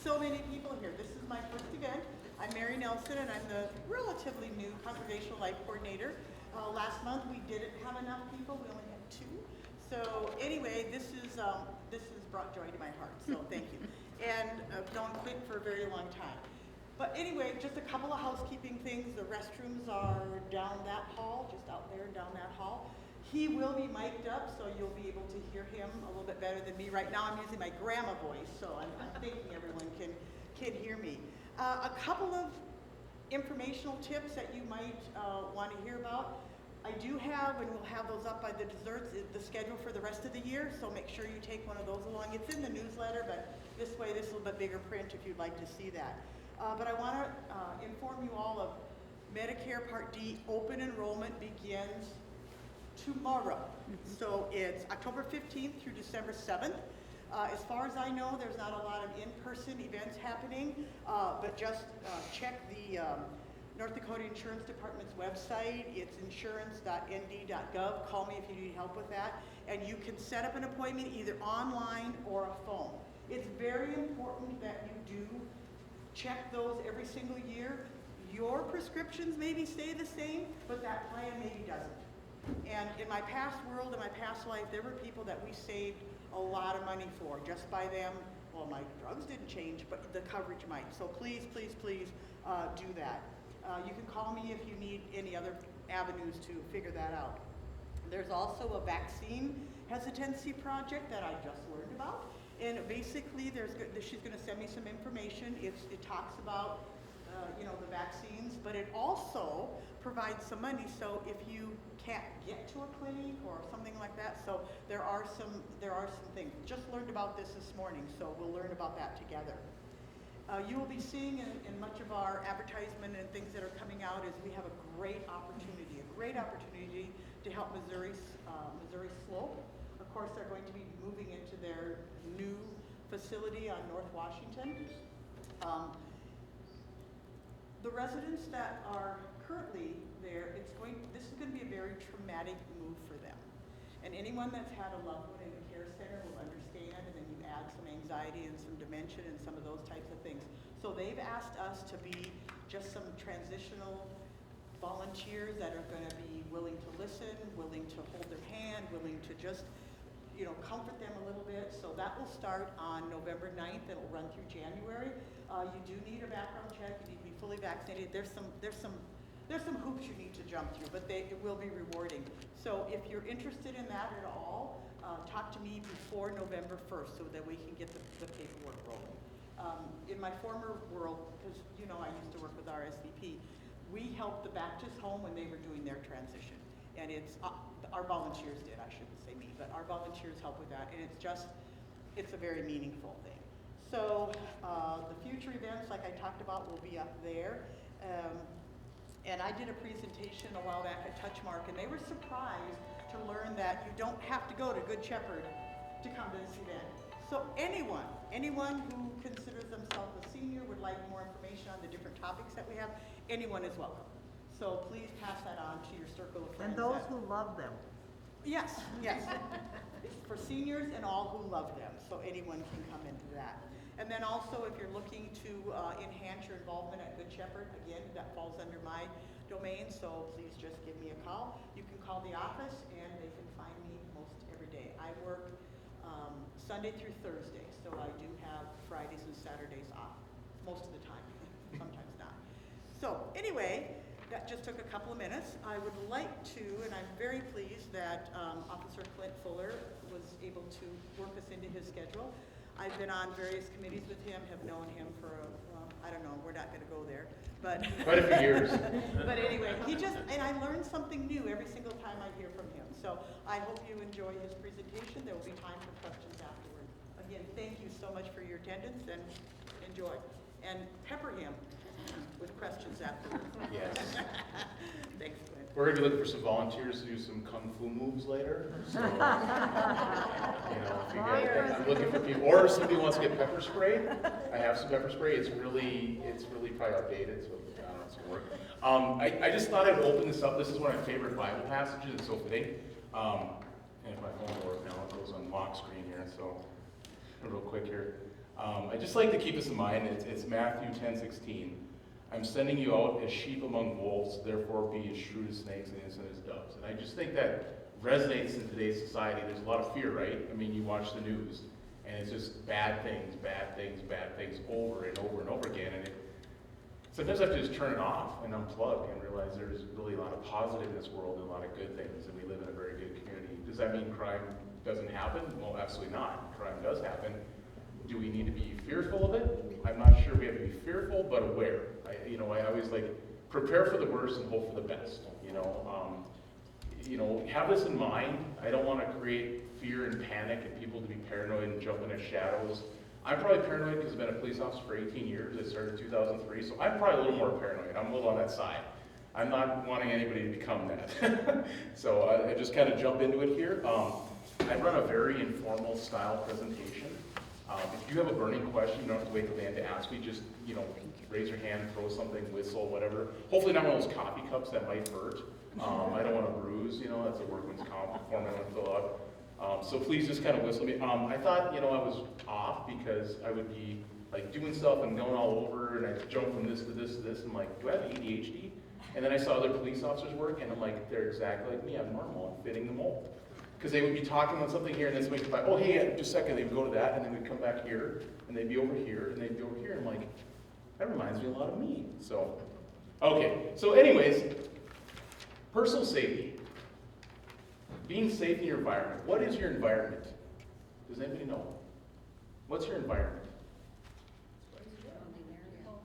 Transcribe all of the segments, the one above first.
so many people here. This is my first event. I'm Mary Nelson, and I'm the relatively new Congregational Life Coordinator. Last month we didn't have enough people. We only had 2. So anyway, this has brought joy to my heart. So thank you. And I've known Clint for a very long time. But anyway, just a couple of housekeeping things. The restrooms are down that hall, just out there down that hall. He will be mic'd up, so you'll be able to hear him a little bit better than me. Right now I'm using my grandma voice, so I'm thinking everyone can hear me. A couple of informational tips that you might want to hear about. I do have, and we'll have those up by the desserts, the schedule for the rest of the year, so make sure you take one of those along. It's in the newsletter, but this way, this is a little bit bigger print if you'd like to see that. But I want to inform you all of Medicare Part D open enrollment begins tomorrow. So it's October 15th through December 7th. As far as I know, there's not a lot of in-person events happening, but just check the North Dakota Insurance Department's website. It's insurance.nd.gov. Call me if you need help with that. And you can set up an appointment either online or a phone. It's very important that you do check those every single year. Your prescriptions maybe stay the same, but that plan maybe doesn't. And in my past world, in my past life, there were people that we saved a lot of money for just by them. Well, my drugs didn't change, but the coverage might. So please, please, please do that. You can call me if you need any other avenues to figure that out. There's also a vaccine hesitancy project that I just learned about. And basically, she's going to send me some information. It talks about the vaccines, but it also provides some money. So if you can't get to a clinic or something like that, so there are some things. Just learned about this morning, so we'll learn about that together. You will be seeing in much of our advertisement and things that are coming out is we have a great opportunity to help Missouri Slope. Of course, they're going to be moving into their new facility on North Washington. The residents that are currently there, this is going to be a very traumatic move for them. And anyone that's had a loved one in a care center will understand, and then you add some anxiety and some dementia and some of those types of things. So they've asked us to be just some transitional volunteers that are going to be willing to listen, willing to hold their hand, willing to just comfort them a little bit. So that will start on November 9th. It'll run through January. You do need a background check. You need to be fully vaccinated. There's some hoops you need to jump through, but it will be rewarding. So if you're interested in that at all, talk to me before November 1st so that we can get the paperwork rolling. In my former world, because I used to work with RSVP, we helped the Baptist home when they were doing their transition. And it's our volunteers did, I shouldn't say me, but our volunteers help with that, and it's a very meaningful thing. So the future events, like I talked about, will be up there. And I did a presentation a while back at Touchmark, and they were surprised to learn that you don't have to go to Good Shepherd to come to this event. So anyone who considers themselves a senior, would like more information on the different topics that we have, anyone is welcome. So please pass that on to your circle of friends. And those who love them. Yes. It's for seniors and all who love them, so anyone can come into that. And then also, if you're looking to enhance your involvement at Good Shepherd, again, that falls under my domain, so please just give me a call. You can call the office, and they can find me most every day. I work Sunday through Thursday, so I do have Fridays and Saturdays off most of the time, sometimes not. So anyway, that just took a couple of minutes. I would like to, and I'm very pleased that Officer Clint Fuller was able to work us into his schedule. I've been on various committees with him, have known him for, I don't know, we're not going to go there. But quite a few years. But anyway, and I learned something new every single time I hear from him. So I hope you enjoy his presentation. There will be time for questions afterward. Again, thank you so much for your attendance, and enjoy. And pepper him with questions afterwards. Yes. Thanks, Glenn. We're going to be looking for some volunteers to do some kung fu moves later. So, if you get, I'm looking for people, or if somebody wants to get pepper sprayed. I have some pepper spray. It's really probably outdated, so I don't know if it's going to work. I just thought I'd open this up. This is one of my favorite Bible passages. It's so fitting. And if my phone will work now, it goes on lock screen here. So, real quick here. I just like to keep this in mind. It's Matthew 10:16. I'm sending you out as sheep among wolves, therefore be as shrewd as snakes and innocent as doves. And I just think that resonates in today's society. There's a lot of fear, right? I mean, you watch the news, and it's just bad things, over and over and over again. And sometimes I have to just turn it off and unplug and realize there's really a lot of positive in this world and a lot of good things, and we live in a very good community. Does that mean crime doesn't happen? Well, absolutely not. Crime does happen. Do we need to be fearful of it? I'm not sure we have to be fearful, but aware. I always like prepare for the worst and hope for the best. Have this in mind. I don't want to create fear and panic and people to be paranoid and jump into shadows. I'm probably paranoid because I've been a police officer for 18 years. I started in 2003, so I'm probably a little more paranoid. I'm a little on that side. I'm not wanting anybody to become that. So I just kind of jump into it here. I run a very informal style presentation. If you have a burning question, you don't have to wait till the end to ask me. Just, raise your hand, throw something, whistle, whatever. Hopefully not one of those coffee cups that might hurt. I don't want to bruise, that's a workman's comp form I want to fill out. So please just kind of whistle me. I thought, I was off because I would be like doing stuff and going all over, and I'd jump from this to this to this. I'm like, do I have ADHD? And then I saw other police officers work, and I'm like, they're exactly like me. I'm normal. I'm fitting the mold. Because they would be talking on something here, and then somebody would be like, oh, hey, just a second. They would go to that, and then we'd come back here, and they'd be over here, and they'd be over here. And I'm like, that reminds me a lot of me. So, okay. So anyways, personal safety. Being safe in your environment. What is your environment? Does anybody know? What's your environment?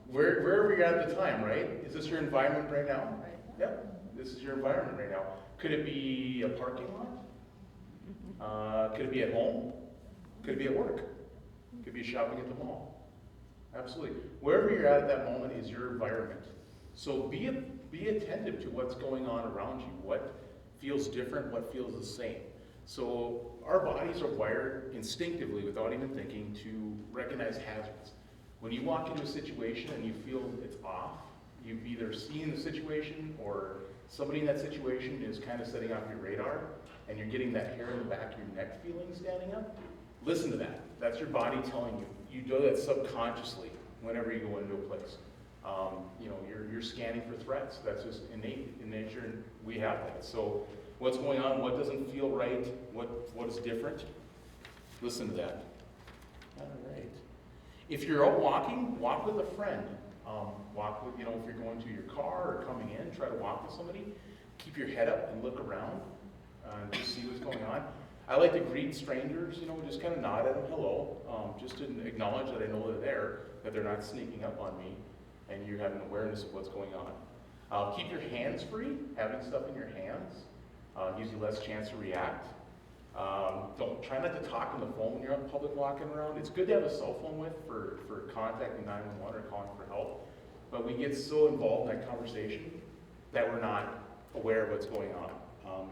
Wherever you're at the time, right? Is this your environment right now? Yep. This is your environment right now. Could it be a parking lot? Could it be at home? Could it be at work? Could be shopping at the mall. Absolutely. Wherever you're at that moment is your environment. So be attentive to what's going on around you. What feels different, what feels the same. So our bodies are wired instinctively, without even thinking, to recognize hazards. When you walk into a situation and you feel it's off, you've either seen the situation or somebody in that situation is kind of setting off your radar, and you're getting that hair in the back of your neck feeling standing up. Listen to that. That's your body telling you. You do that subconsciously whenever you go into a place. You're scanning for threats. That's just innate in nature, and we have that. So what's going on? What doesn't feel right? What is different? Listen to that. All right. If you're out walking, walk with a friend. Walk with, if you're going to your car or coming in, try to walk with somebody. Keep your head up and look around and just see what's going on. I like to greet strangers, just kind of nod at them, hello, just to acknowledge that I know they're there, that they're not sneaking up on me, and you have an awareness of what's going on. Keep your hands free. Having stuff in your hands gives you less chance to react. Try not to talk on the phone when you're out in public walking around. It's good to have a cell phone with for contacting 911 or calling for help, but we get so involved in that conversation that we're not aware of what's going on.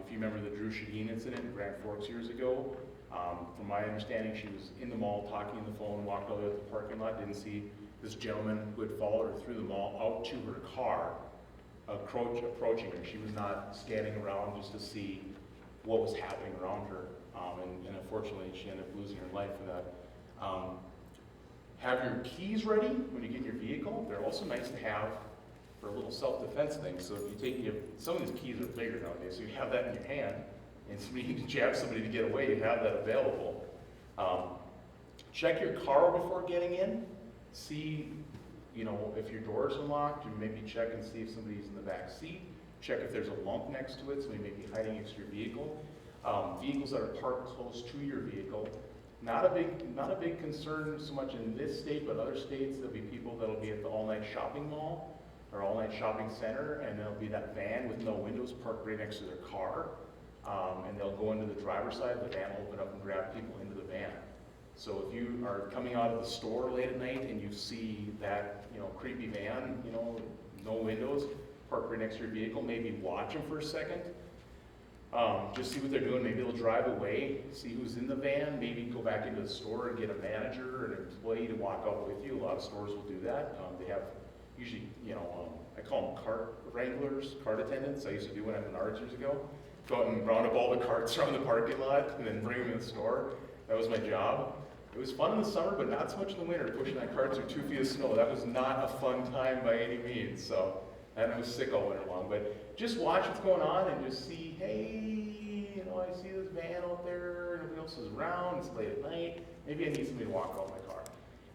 If you remember the Drew Shadeen incident in Grand Forks years ago, from my understanding, she was in the mall talking on the phone, walked all the way to the parking lot, didn't see this gentleman who had followed her through the mall out to her car, approaching her. She was not scanning around just to see what was happening around her, and unfortunately, she ended up losing her life for that. Have your keys ready when you get in your vehicle. They're also nice to have for a little self-defense thing. So if some of these keys are bigger nowadays, so you have that in your hand, and somebody you can jab somebody to get away, you have that available. Check your car before getting in. See, if your door's unlocked, you maybe check and see if somebody's in the back seat. Check if there's a lump next to it, somebody may be hiding next to your vehicle. Vehicles that are parked close to your vehicle. Not a big concern so much in this state, but other states, there'll be people that'll be at the all-night shopping mall or all-night shopping center, and there'll be that van with no windows parked right next to their car, and they'll go into the driver's side of the van, open up and grab people into the van. So if you are coming out of the store late at night and you see that creepy van, no windows, parked right next to your vehicle, maybe watch them for a second. Just see what they're doing. Maybe they'll drive away, see who's in the van, maybe go back into the store and get a manager or an employee to walk out with you. A lot of stores will do that. They have usually, I call them cart wranglers, cart attendants. I used to do when I was in Menards years ago. Go out and round up all the carts around the parking lot and then bring them in the store. That was my job. It was fun in the summer, but not so much in the winter, pushing that cart through 2 feet of snow. That was not a fun time by any means, so, and I was sick all winter long, but just watch what's going on and just see, hey, you know, I see this van out there, nobody else is around, it's late at night, maybe I need somebody to walk out my car.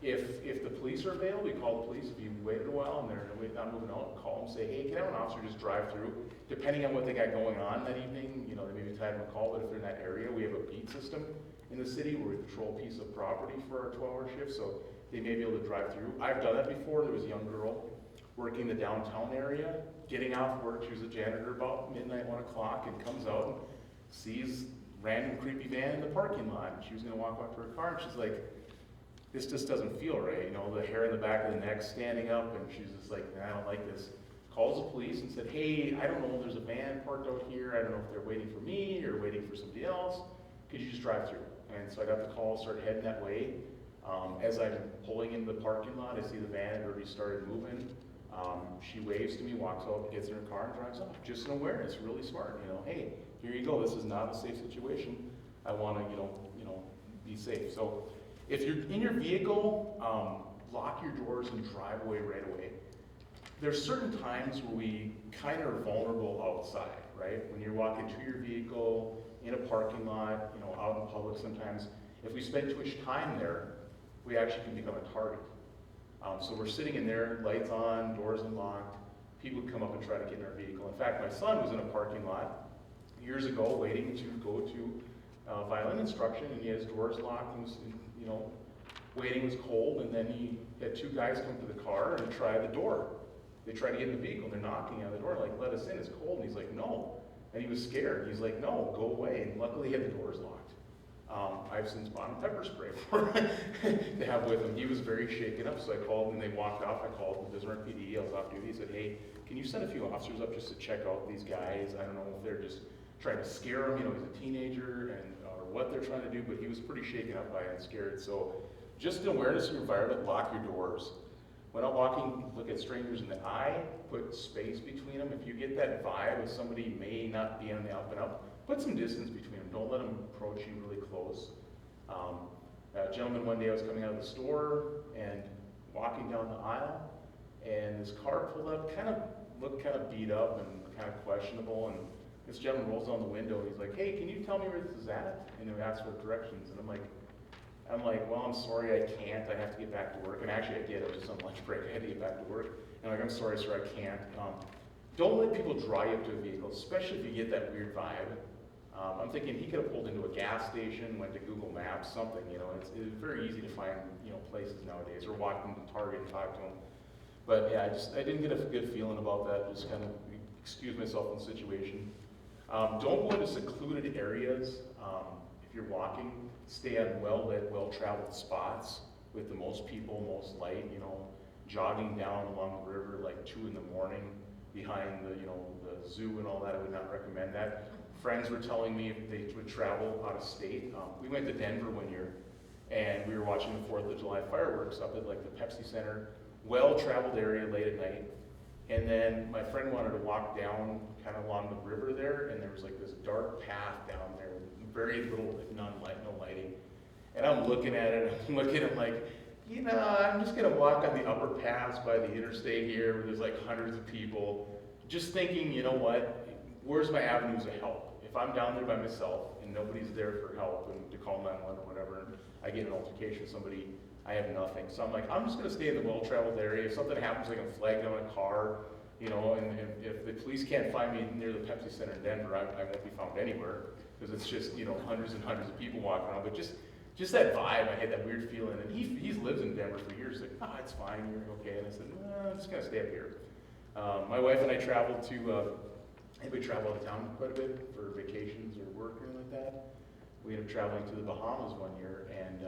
If the police are available, we call the police. If you waited a while and they're not moving out, call them, say, hey, can I have an officer just drive through? Depending on what they got going on that evening, you know, they may be tied to a call, but if they're in that area, we have a beat system in the city where we patrol a piece of property for our 12-hour shift, so they may be able to drive through. I've done that before. There was a young girl working the downtown area, getting off work. She was a janitor about midnight, 1 o'clock, and comes out and sees random creepy van in the parking lot. She was gonna walk to her car, and she's like, this just doesn't feel right, you know, the hair in the back of the neck standing up, and she's just like, I don't like this. Calls the police and said, hey, I don't know, there's a van parked out here, I don't know if they're waiting for me or waiting for somebody else, could you just drive through? And so I got the call, started heading that way. As I'm pulling into the parking lot, I see the van had already started moving. She waves to me, walks out, gets in her car and drives off. Just an awareness, really smart, you know, hey, here you go, this is not a safe situation. I wanna, you know, be safe. So if you're in your vehicle, lock your doors and drive away right away. There's certain times where we kind of are vulnerable outside, right? When you're walking to your vehicle, in a parking lot, you know, out in public sometimes, if we spend too much time there, we actually can become a target. So we're sitting in there, lights on, doors unlocked, people come up and try to get in our vehicle. In fact, my son was in a parking lot years ago waiting to go to violin instruction, and he had his doors locked and was, you know, waiting, was cold, and then he had 2 guys come to the car and try the door. They try to get in the vehicle, they're knocking on the door, like, let us in, it's cold, and he's like, no. And he was scared, he's like, no, go away, and luckily he had the doors locked. I've since bought him pepper spray for him to have with him. He was very shaken up, so I called him, and they walked off. I called the Bismarck PD, I was off duty, he said, hey, can you send a few officers up just to check out these guys? I don't know if they're just trying to scare him, you know, he's a teenager, and or what they're trying to do, but he was pretty shaken up by it and scared. So just an awareness of your environment, lock your doors. When out walking, look at strangers in the eye, put space between them. If you get that vibe of somebody may not be on the up and up, put some distance between them. Don't let them approach you really close. A gentleman one day, I was coming out of the store and walking down the aisle, and this car pulled up, looked kind of beat up and kind of questionable, and this gentleman rolls down the window and he's like, hey, can you tell me where this is at? And he asked for directions, and I'm like, well, I'm sorry, I can't. I have to get back to work. And actually, I did. I was just on lunch break. I had to get back to work. And I'm sorry, sir, I can't. Don't let people draw you up to a vehicle, especially if you get that weird vibe. I'm thinking he could have pulled into a gas station, went to Google Maps, something. You know, it's very easy to find, you know, places nowadays, or walk into Target and talk to them. But yeah, I didn't get a good feeling about that. Just kind of excuse myself in the situation. Don't go into secluded areas. If you're walking, stay on well-lit, well-traveled spots with the most people, most light, you know, jogging down along the river like 2 in the morning behind the, you know, the zoo and all that. I would not recommend that. Friends were telling me if they would travel out of state. We went to Denver one year, and we were watching the 4th of July fireworks up at like the Pepsi Center, well-traveled area late at night. And then my friend wanted to walk down kind of along the river there, and there was like this dark path down there with very little, if no lighting. And I'm looking at it, I'm looking at like, you know, I'm just gonna walk on the upper paths by the interstate here where there's like hundreds of people, just thinking, you know what, where's my avenues of help? If I'm down there by myself and nobody's there for help and to call 911 or whatever, and I get an altercation with somebody, I have nothing. So I'm like, I'm just gonna stay in the well-traveled area. If something happens, I can flag down a car, you know, and if the police can't find me near the Pepsi Center in Denver, I won't be found anywhere, because it's just, you know, hundreds and hundreds of people walking around. But just that vibe, I had that weird feeling. And he's lived in Denver for years. Like, oh, it's fine, you're okay. And I said, no, I'm just gonna stay up here. My wife and I traveled to, we travel out of town quite a bit for vacations or work or anything like that. We ended up traveling to the Bahamas one year, and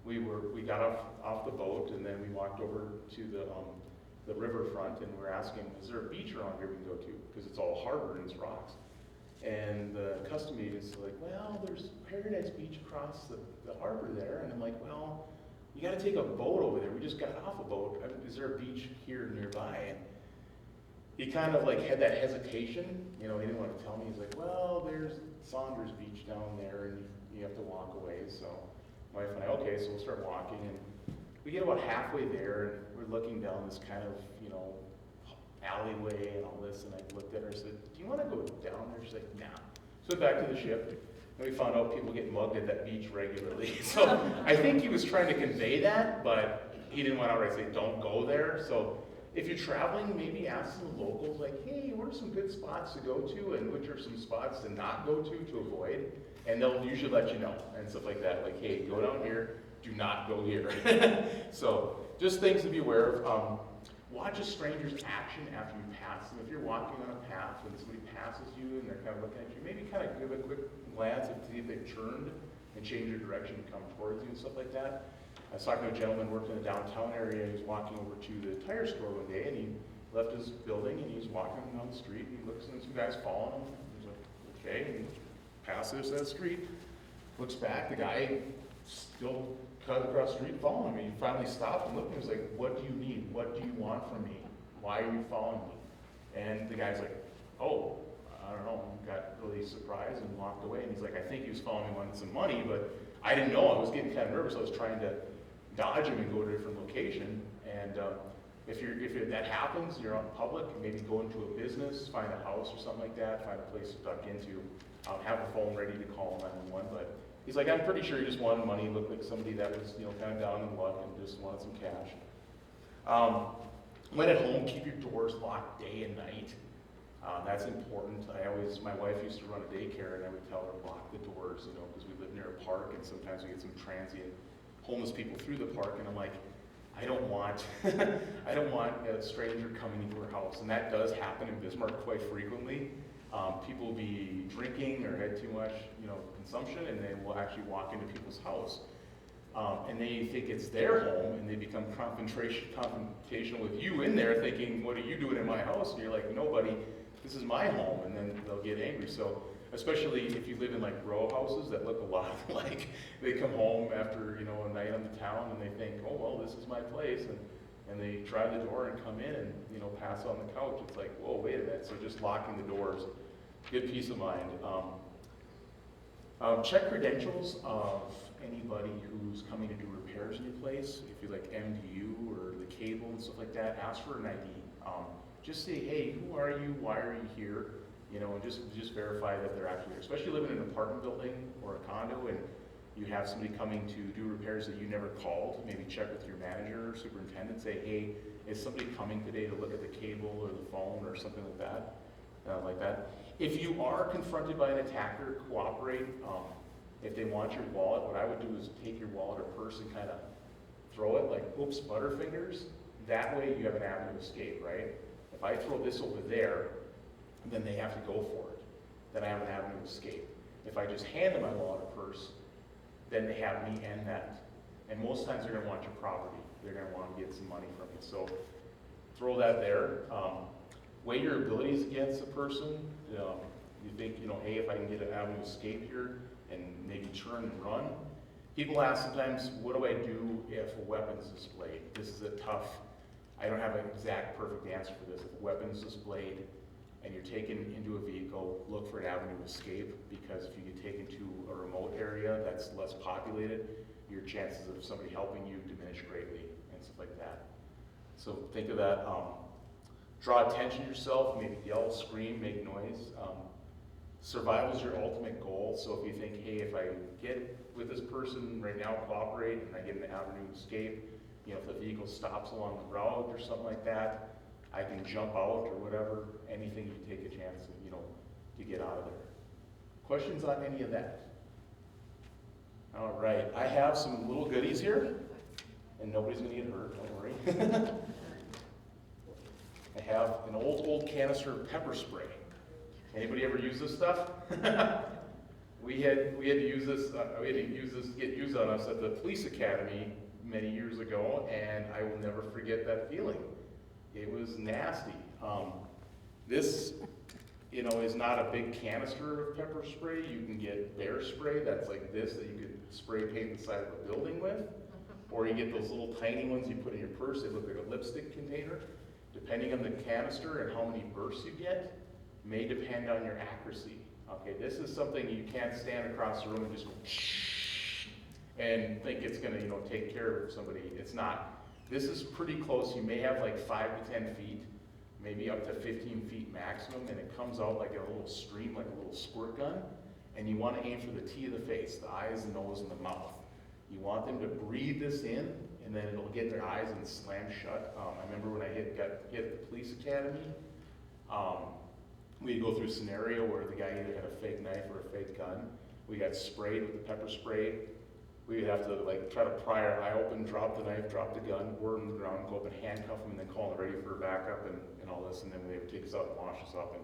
we got off the boat, and then we walked over to the riverfront, and we're asking, is there a beach around here we can go to? Because it's all harbor and it's rocks. And the custom agent's like, well, there's Paradise Beach across the harbor there. And I'm like, well, you gotta take a boat over there. We just got off a boat. Is there a beach here nearby? And he kind of like had that hesitation, you know, he didn't want to tell me. He's like, well, there's Saunders Beach down there, and you have to walk away. So My wife and I, okay, so we'll start walking, and we get about halfway there, and we're looking down this kind of, you know, alleyway and all this, and I looked at her and said, do you want to go down there? She's like, nah. So back to the ship, and we found out people get mugged at that beach regularly. So I think he was trying to convey that, but he didn't want to outright say, don't go there. So if you're traveling, maybe ask the locals, like, hey, what are some good spots to go to, and which are some spots to not go to avoid, and they'll usually let you know, and stuff like that, like, hey, go down here, do not go here. So just things to be aware of. Watch a stranger's action after you pass them. If you're walking on a path and somebody passes you and they're kind of looking at you, maybe kind of give a quick glance to see if they've turned and changed their direction and come towards you and stuff like that. I was talking to a gentleman working in the downtown area. He was walking over to the tire store one day, and he left his building and he was walking down the street, and he looks and some guys following him. He's like, okay, and he passes that street, looks back, the guy still cut across the street following me. He finally stopped and looked and he was like, what do you need? What do you want from me? Why are you following me? And the guy's like, oh, I don't know. He got really surprised and walked away. And he's like, I think he was following me, wanting some money, but I didn't know. I was getting kind of nervous. I was trying to dodge him and go to a different location. And if that happens, you're on public, maybe go into a business, find a house or something like that, find a place to duck into, have a phone ready to call 911. But he's like, I'm pretty sure he just wanted money. He looked like somebody that was, you know, kind of down in luck and just wanted some cash. When at home, keep your doors locked day and night. That's important. My wife used to run a daycare, and I would tell her lock the doors, you know, because we live near a park, and sometimes we get some transient homeless people through the park, and I'm like, I don't want a stranger coming into our house, and that does happen in Bismarck quite frequently. People will be drinking or had too much, you know, consumption, and they will actually walk into people's house. And they think it's their home, and they become confrontational with you in there, thinking, what are you doing in my house? And you're like, nobody, this is my home, and then they'll get angry. So, especially if you live in like row houses that look a lot like they come home after, you know, a night on the town, and they think, oh, well, this is my place, and they try the door and come in and, you know, pass on the couch. It's like, whoa, wait a minute. So just locking the doors, good peace of mind. Check credentials of anybody who's coming to do repairs in your place. If you like MDU or the cable and stuff like that, ask for an ID. Just say, hey, who are you? Why are you here? You know, and just verify that they're actually here. Especially living in an apartment building or a condo, and you have somebody coming to do repairs that you never called. Maybe check with your manager or superintendent. Say, hey, is somebody coming today to look at the cable or the phone or something like that? If you are confronted by an attacker, cooperate. If they want your wallet, what I would do is take your wallet or purse and kind of throw it like, oops, Butterfingers. That way you have an avenue of escape, right? If I throw this over there, then they have to go for it. Then I have an avenue of escape. If I just hand them my wallet or purse, then they have me and that. And most times they're going to want your property. They're going to want to get some money from you. So throw that there. Weigh your abilities against the person. You think, you know, hey, if I can get an avenue of escape here and maybe turn and run. People ask sometimes, what do I do if a weapon's displayed? This is a tough, I don't have an exact perfect answer for this. If a weapon's displayed and you're taken into a vehicle, look for an avenue of escape, because if you get taken to a remote area that's less populated, your chances of somebody helping you diminish greatly and stuff like that. So think of that. Draw attention to yourself, maybe yell, scream, make noise. Survival is your ultimate goal. So if you think, hey, if I get with this person right now, cooperate, and I get an avenue of escape, you know, if the vehicle stops along the route or something like that, I can jump out or whatever, anything you take a chance, you know, to get out of there. Questions on any of that? All right, I have some little goodies here, and nobody's gonna get hurt, don't worry. I have an old canister of pepper spray. Anybody ever use this stuff? we had to use this, get used on us at the police academy many years ago, and I will never forget that feeling. It was nasty. This, you know, is not a big canister of pepper spray. You can get bear spray that's like this, that you could spray paint the side of a building with, or you get those little tiny ones you put in your purse. They look like a lipstick container. Depending on the canister and how many bursts you get, may depend on your accuracy. Okay, this is something you can't stand across the room and just go shh and think it's gonna, take care of somebody. It's not. This is pretty close. You may have like 5 to 10 feet, maybe up to 15 feet maximum, and it comes out like a little stream, like a little squirt gun, and you want to aim for the T of the face, the eyes, the nose, and the mouth. You want them to breathe this in, and then it'll get their eyes and slam shut. I remember when I got hit at the police academy, we'd go through a scenario where the guy either had a fake knife or a fake gun. We got sprayed with the pepper spray. We would have to like try to pry our eye open, drop the knife, drop the gun, word on the ground, go up and handcuff them, and then call them ready for backup and all this, and then they would take us out and wash us up.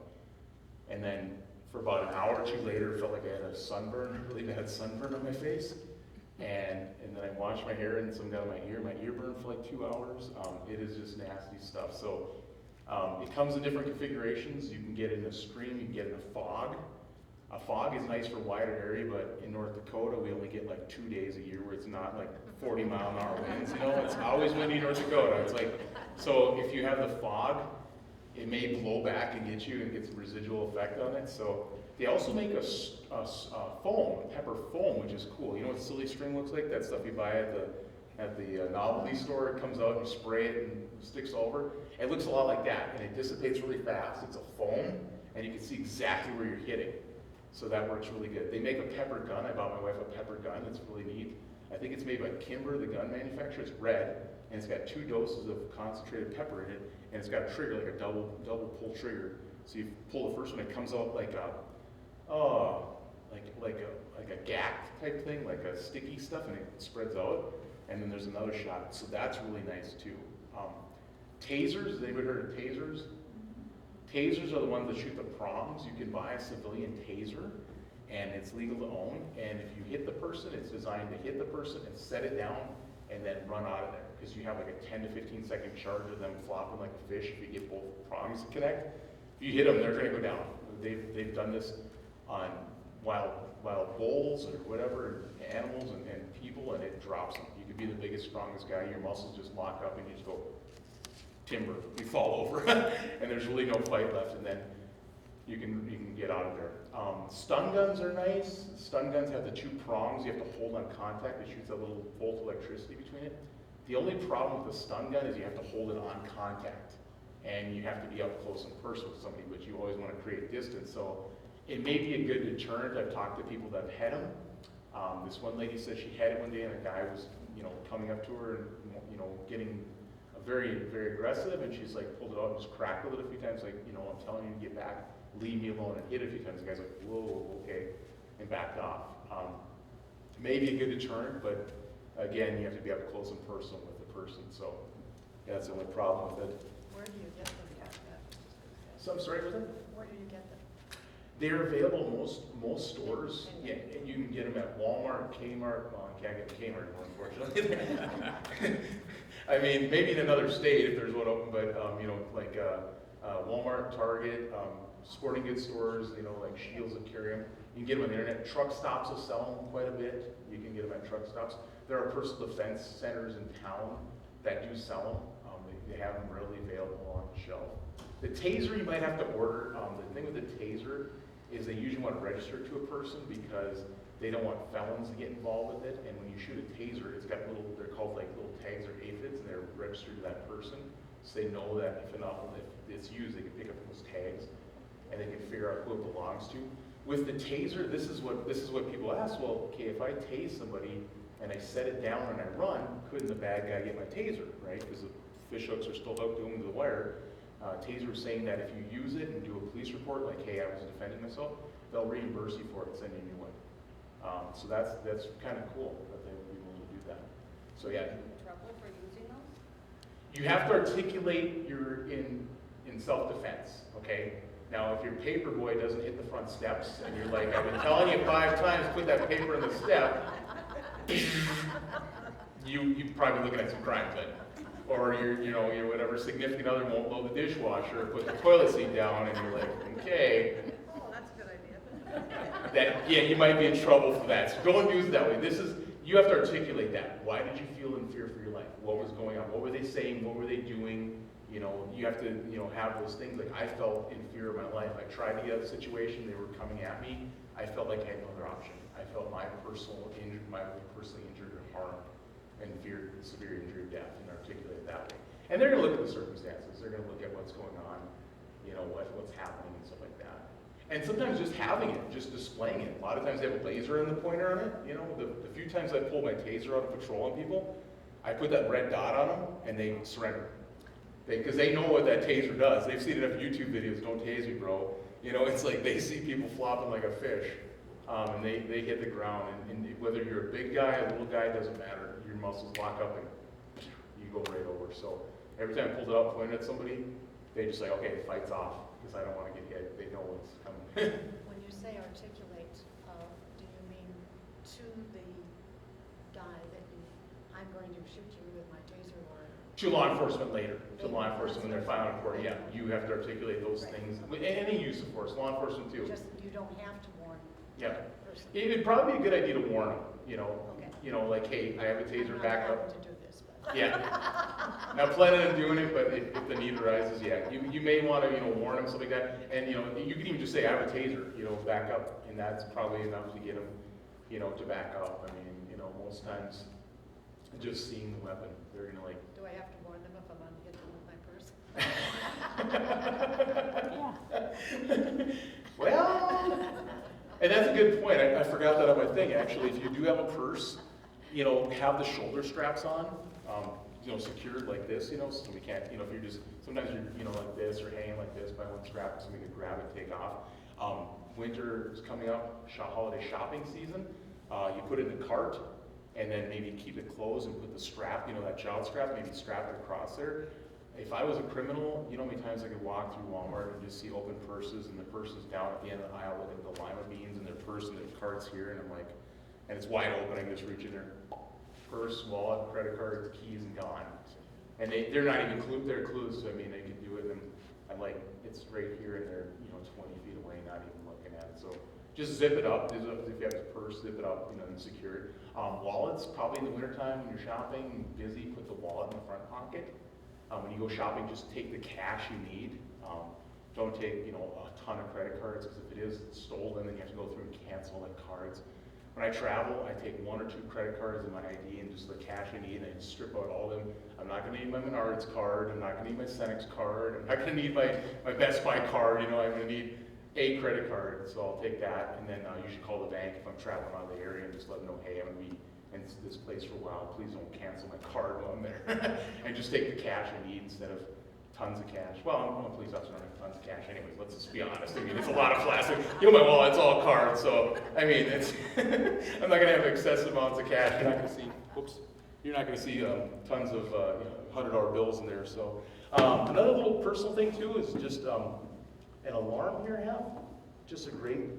And then for about an hour or two later, it felt like I had a sunburn, really bad sunburn on my face. And then I washed my hair and some got in my ear burned for like 2 hours. It is just nasty stuff. So it comes in different configurations. You can get it in a stream, you can get it in a fog. A fog is nice for wider area, but in North Dakota, we only get like 2 days a year where it's not like 40-mile-an-hour winds, It's always windy in North Dakota. It's like, so if you have the fog, it may blow back and get you and get some residual effect on it. So they also make a foam, pepper foam, which is cool. You know what silly string looks like? That stuff you buy at the novelty store. It comes out and you spray it and it sticks over. It looks a lot like that, and it dissipates really fast. It's a foam, and you can see exactly where you're hitting. So that works really good. They make a pepper gun. I bought my wife a pepper gun. It's really neat. I think it's made by Kimber, the gun manufacturer. It's red, and it's got 2 doses of concentrated pepper in it, and it's got a trigger, like a double pull trigger. So you pull the first one, it comes out like a gack type thing, like a sticky stuff, and it spreads out. And then there's another shot. So that's really nice too. Tasers. Has anybody heard of tasers? Tasers are the ones that shoot the prongs. You can buy a civilian taser, and it's legal to own. And if you hit the person, it's designed to hit the person and set it down and then run out of there. Because you have like a 10 to 15 second charge of them flopping like a fish if you get both prongs to connect. If you hit them, they're going to go down. They've done this on wild bulls or whatever, animals and people, and it drops them. You could be the biggest, strongest guy. Your muscles just lock up and you just go timber. You fall over, and there's really no fight left, and then you can get out of there. Stun guns are nice. Stun guns have the 2 prongs. You have to hold on contact. It shoots a little bolt of electricity between it. The only problem with the stun gun is you have to hold it on contact, and you have to be up close and personal with somebody, but you always want to create distance. So it may be a good deterrent. I've talked to people that have had them. This one lady said she had it one day, and a guy was, coming up to her and, getting very, very aggressive, and she's like pulled it out and just cracked with it a few times, like, I'm telling you to get back, leave me alone, and hit it a few times. The guy's like, whoa, okay, and backed off. Maybe a good deterrent, but again, you have to be up close and personal with the person. So yeah, that's the only problem with it. Where do you get them at? So I'm sorry with it? Where do you get them? They're available in most stores. Yeah, and you can get them at Walmart, Kmart. Well, I can't get Kmart anymore, unfortunately. I mean, maybe in another state if there's one open, but like Walmart, Target, sporting goods stores, like Shields that carry them. You can get them on the internet. Truck stops will sell them quite a bit. You can get them at truck stops. There are personal defense centers in town that do sell them. They have them readily available on the shelf. The taser you might have to order. The thing with the taser is they usually want to register it to a person because they don't want felons to get involved with it. And when you shoot a taser, it's got they're called like little tags or aphids, and they're registered to that person. So they know that if it's used, they can pick up those tags, and they can figure out who it belongs to. With the taser, this is what people ask. Well, okay, if I tase somebody and I set it down and I run, couldn't the bad guy get my taser, right? Because the fish hooks are still hooked to him to the wire. Taser is saying that if you use it and do a police report, like, hey, I was defending myself, they'll reimburse you for it and send you a new one. So that's kind of cool that they would be able to do that. So yeah. Are you in trouble for using those? You have to articulate you're in self-defense, okay? Now, if your paper boy doesn't hit the front steps and you're like, I've been telling you 5 times, put that paper in the step, you're probably looking at some crime then. Or your whatever significant other won't load the dishwasher or put the toilet seat down, and you're like, okay. Oh, that's a good idea. Yeah, you might be in trouble for that. So don't use it that way. You have to articulate that. Why did you feel in fear for your life? What was going on? What were they saying? What were they doing? You know, you have to, you know, have those things. Like, I felt in fear of my life. I tried to get out of the situation. They were coming at me. I felt like I had no other option. I felt my personally injured or harmed and feared severe injury or death and articulate it that way. And they're going to look at the circumstances. They're going to look at what's going on, you know, what's happening and stuff like that. And sometimes just having it, just displaying it. A lot of times they have a laser and the pointer on it. You know, the few times I pulled my taser out of patrol on people, I put that red dot on them and they surrender. Because they know what that taser does. They've seen enough YouTube videos, don't tase me, bro. You know, it's like they see people flopping like a fish, and they hit the ground. And whether you're a big guy, a little guy, it doesn't matter. Your muscles lock up and you go right over. So every time I pulled it up, pointed at somebody, they just like, okay, the fight's off, because I don't want to get hit. They know what's coming. When you say articulate, do you mean to the guy that I'm going to shoot you with my taser, or? To law enforcement later. To law enforcement when they're filing a report, yeah. You have to articulate those things. Any use of force, law enforcement too. Just, you don't have to warn Yeah. the person. It'd probably be a good idea to warn them, you know. Okay. You know, like, hey, I have a taser, I'm not back allowed up. to do this, but. Yeah. Now, planning on doing it, but if the need arises, yeah. You may want to, you know, warn them, something like that. And, you know, you can even just say, I have a taser, you know, back up. And that's probably enough to get them, you know, to back up. I mean, you know, most times, just seeing the weapon, they're going to like, Do I have to warn them if I'm on hit them with my purse? well, and that's a good point. I forgot that on my thing, actually. If you do have a purse, you know, have the shoulder straps on, you know, secured like this, you know, so we can't, you know, if you're just, sometimes you're, you know, like this or hanging like this by one strap, so we can grab it, take off. Winter is coming up, holiday shopping season. You put it in the cart, and then maybe keep it closed and put the strap, you know, that child strap, maybe strap it across there. If I was a criminal, you know how many times I could walk through Walmart and just see open purses, and the purse is down at the end of the aisle looking at the lima beans, and their purse and their cart's here, and I'm like, and it's wide open, I can just reach in there, purse, wallet, credit card, keys, and gone. And they're not even clued, they're clued, so I mean, they could do it, and I'm like, it's right here, and they're, you know, 20 feet away, not even looking at it. So just zip it up. If you have a purse, zip it up, you know, and secure it. Wallets, probably in the wintertime when you're shopping, busy, put the wallet in the front pocket. When you go shopping, just take the cash you need. Don't take, you know, a ton of credit cards, because if it is stolen, then you have to go through and cancel like cards. When I travel, I take 1 or 2 credit cards and my ID and just the cash I need, and I just strip out all of them. I'm not going to need my Menards card. I'm not going to need my Cenex card. I'm not going to need my Best Buy card. You know, I'm going to need a credit card, so I'll take that, and then you should call the bank if I'm traveling out of the area and just let them know, hey, I'm going to be in this place for a while. Please don't cancel my card while I'm there. And just take the cash I need instead of tons of cash. Well, I'm a police officer, I don't have tons of cash anyways, let's just be honest. I mean, it's a lot of plastic. You know, my wallet, it's all cards, so, I mean, it's, I'm not gonna have excessive amounts of cash. You're not gonna see, whoops, you're not gonna see tons of, you know, $100 bills in there, so. Another little personal thing too is just an alarm here I have. Just a great,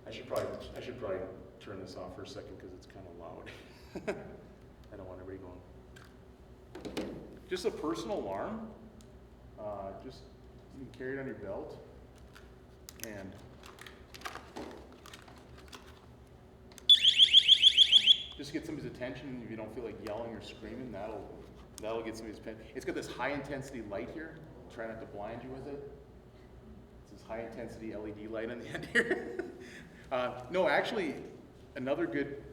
I should probably turn this off for a second because it's kind of loud. I don't want everybody going. Just a personal alarm. Just you can carry it on your belt, and just get somebody's attention. If you don't feel like yelling or screaming, that'll get somebody's attention. It's got this high intensity light here. Try not to blind you with it. It's this high intensity LED light on the end here. No, actually, another good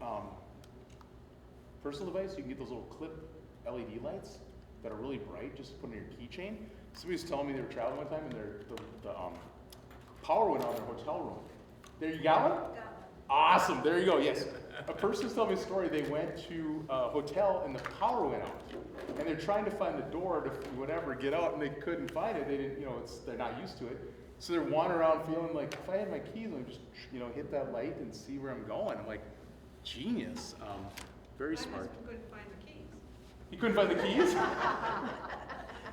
personal device. You can get those little clip LED lights that are really bright, just put in your keychain. Somebody was telling me they were traveling one time and the power went on in their hotel room. There, you got one? Got one. Awesome, there you go, yes. A person was telling me a story, they went to a hotel and the power went out. And they're trying to find the door to whatever, get out, and they couldn't find it. They didn't, you know, they're not used to it. So they're wandering around feeling like, if I had my keys, I'd just, you know, hit that light and see where I'm going. I'm like, genius, very smart. My husband couldn't find the keys. You couldn't find the keys?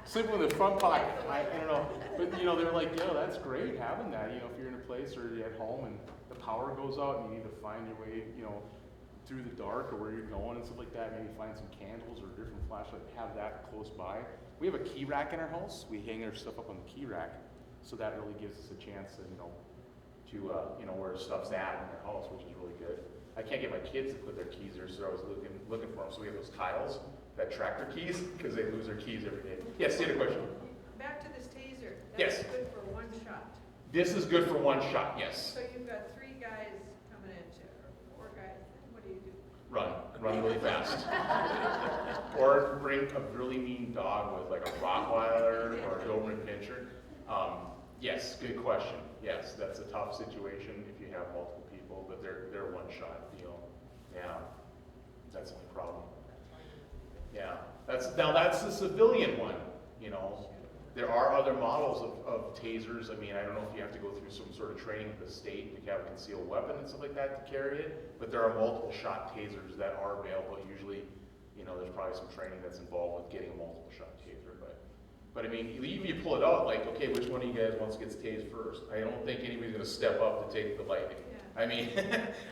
Sleeping in the front pocket. I don't know. But, you know, they're like, yeah, that's great having that. You know, if you're in a place or you're at home and the power goes out and you need to find your way, you know, through the dark or where you're going and stuff like that, maybe find some candles or different flashlight, have that close by. We have a key rack in our house. We hang our stuff up on the key rack. So that really gives us a chance to, you know, where stuff's at in our house, which is really good. I can't get my kids to put their keys there, so I was looking for them. So we have those tiles that track their keys because they lose their keys every day. Yes, you had a question? Back to this taser. Yes. That's good for one shot. This is good for one shot, yes. So you've got 3 guys coming at you, or 4 guys. What do you do? Run really fast. Or bring a really mean dog with like a Rottweiler or a Doberman Pinscher. Yes, good question. Yes, that's a tough situation if you have multiple people, but they're one shot deal. Yeah, that's the only problem. Yeah, that's the civilian one, you know. There are other models of tasers. I mean, I don't know if you have to go through some sort of training with the state if you have a concealed weapon and stuff like that to carry it, but there are multiple shot tasers that are available. Usually, you know, there's probably some training that's involved with getting a multiple shot taser, but I mean, even if you pull it out, like, okay, which one of you guys wants to get tased first? I don't think anybody's gonna step up to take the lightning. Yeah. I mean,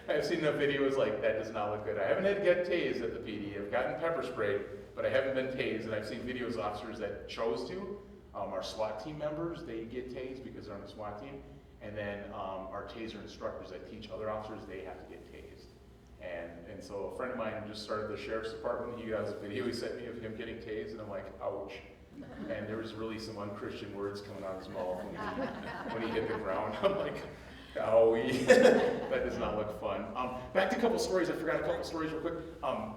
I've seen enough videos like that does not look good. I haven't had to get tased at the PD. I've gotten pepper sprayed, but I haven't been tased, and I've seen videos of officers that chose to. Our SWAT team members, they get tased because they're on the SWAT team, and then our taser instructors that teach other officers, they have to get tased. And so a friend of mine just started the sheriff's department. He has a video he sent me of him getting tased, and I'm like, ouch. And there was really some unchristian words coming out of his mouth when he hit the ground. I'm like, owie. That does not look fun. Back to a couple stories. I forgot a couple stories real quick.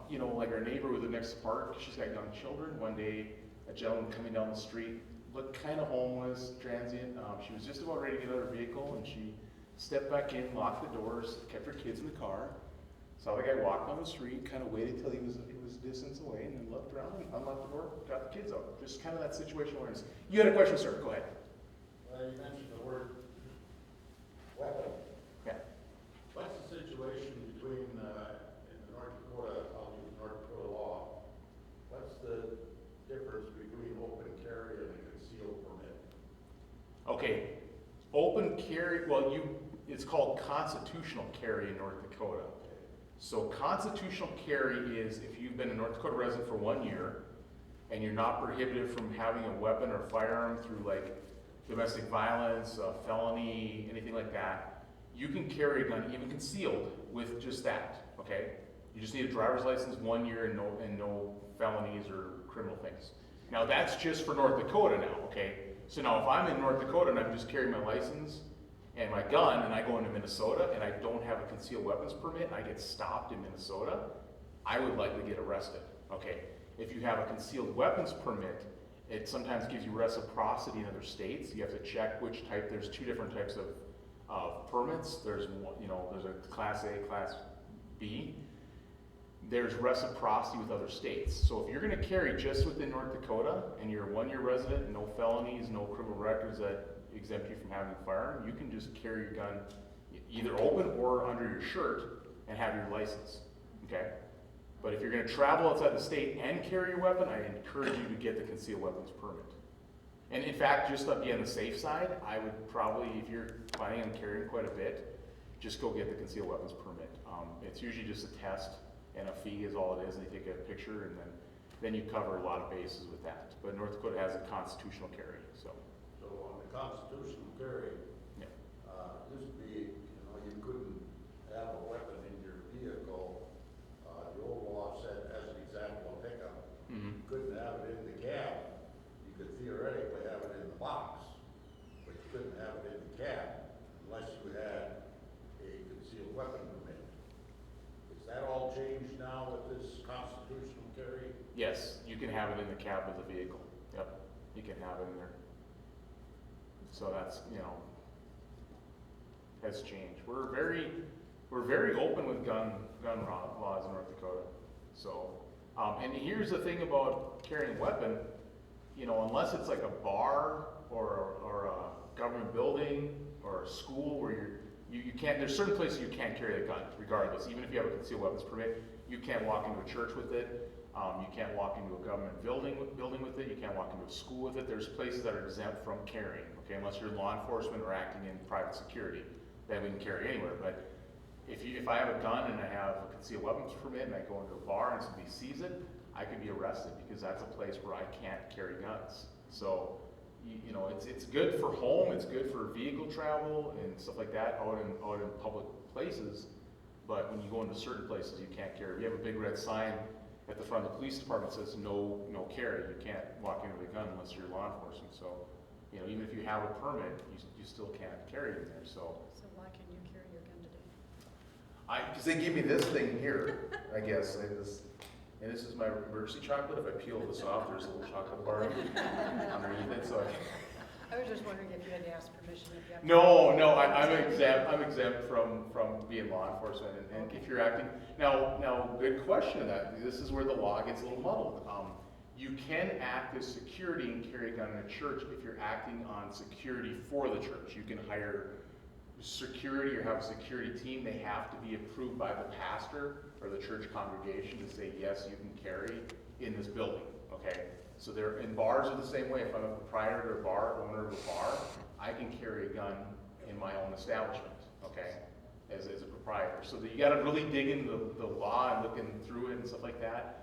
You know, like our neighbor who lives next to the park, she's got young children. One day, a gentleman coming down the street looked kind of homeless, transient. She was just about ready to get out of her vehicle, and she stepped back in, locked the doors, kept her kids in the car. Saw the guy walk down the street, kind of waited till he was distance away, and then looked around and unlocked the door, got the kids out. Just kind of that situational awareness. You had a question, sir. Go ahead. You mentioned the word weapon. Yeah. What's the situation between, in the North Dakota, I'll use North Dakota law, what's the difference between open carry and a concealed permit? Okay. Open carry, well, it's called constitutional carry in North Dakota. So constitutional carry is if you've been a North Dakota resident for 1 year and you're not prohibited from having a weapon or firearm through like domestic violence, felony, anything like that, you can carry a gun even concealed with just that, okay? You just need a driver's license 1 year and no felonies or criminal things. Now that's just for North Dakota now, okay? So now if I'm in North Dakota and I'm just carrying my license and my gun, and I go into Minnesota, and I don't have a concealed weapons permit, and I get stopped in Minnesota, I would likely get arrested, okay? If you have a concealed weapons permit, it sometimes gives you reciprocity in other states. You have to check which type. There's 2 different types of permits. There's one, you know, there's a Class A, Class B. There's reciprocity with other states. So if you're gonna carry just within North Dakota, and you're a 1-year resident, no felonies, no criminal records that exempt you from having a firearm, you can just carry your gun either open or under your shirt and have your license, okay? But if you're gonna travel outside the state and carry your weapon, I encourage you to get the concealed weapons permit. And in fact, just to be on the safe side, I would probably, if you're planning on carrying quite a bit, just go get the concealed weapons permit. It's usually just a test and a fee is all it is, and they take a picture, and then you cover a lot of bases with that. But North Dakota has a constitutional carry, so. So on the constitutional carry, Yeah. Used to be, you know, you couldn't have a weapon in your vehicle. The old law said, as an example, a pickup, Mm-hmm. you couldn't have it in the cab. You could theoretically have it in the box, but you couldn't have it in the cab unless you had a concealed weapon permit. Is that all changed now with this constitutional carry? Yes, you can have it in the cab of the vehicle. Yep, you can have it in there. So that's, you know, has changed. We're very open with gun laws in North Dakota. So, and here's the thing about carrying a weapon, you know, unless it's like a bar or a government building or a school where you can't, there's certain places you can't carry a gun regardless. Even if you have a concealed weapons permit, you can't walk into a church with it. You can't walk into a government building with it. You can't walk into a school with it. There's places that are exempt from carrying, okay, unless you're law enforcement or acting in private security, then we can carry anywhere. But if I have a gun and I have a concealed weapons permit and I go into a bar and somebody sees it, I could be arrested because that's a place where I can't carry guns. So, you know, it's good for home, it's good for vehicle travel and stuff like that out in public places. But when you go into certain places, you can't carry. We have a big red sign at the front of the police department says no carry. You can't walk in with a gun unless you're law enforcement. So, you know, even if you have a permit, you still can't carry in there. So why can you carry your gun today? because they give me this thing here, I guess. And this is my emergency chocolate. If I peel this off, there's a little chocolate bar underneath it. So I was just wondering if you had to ask permission if you have to. No, I'm exempt. I'm exempt from being law enforcement. And if you're acting now, good question. That this is where the law gets a little muddled. You can act as security and carry a gun in a church if you're acting on security for the church. You can hire security or have a security team. They have to be approved by the pastor or the church congregation to say yes, you can carry in this building. Okay. So they're in bars are the same way. If I'm a proprietor or bar owner of a bar, I can carry a gun in my own establishment, okay, as a proprietor. So that you got to really dig into the law and looking through it and stuff like that.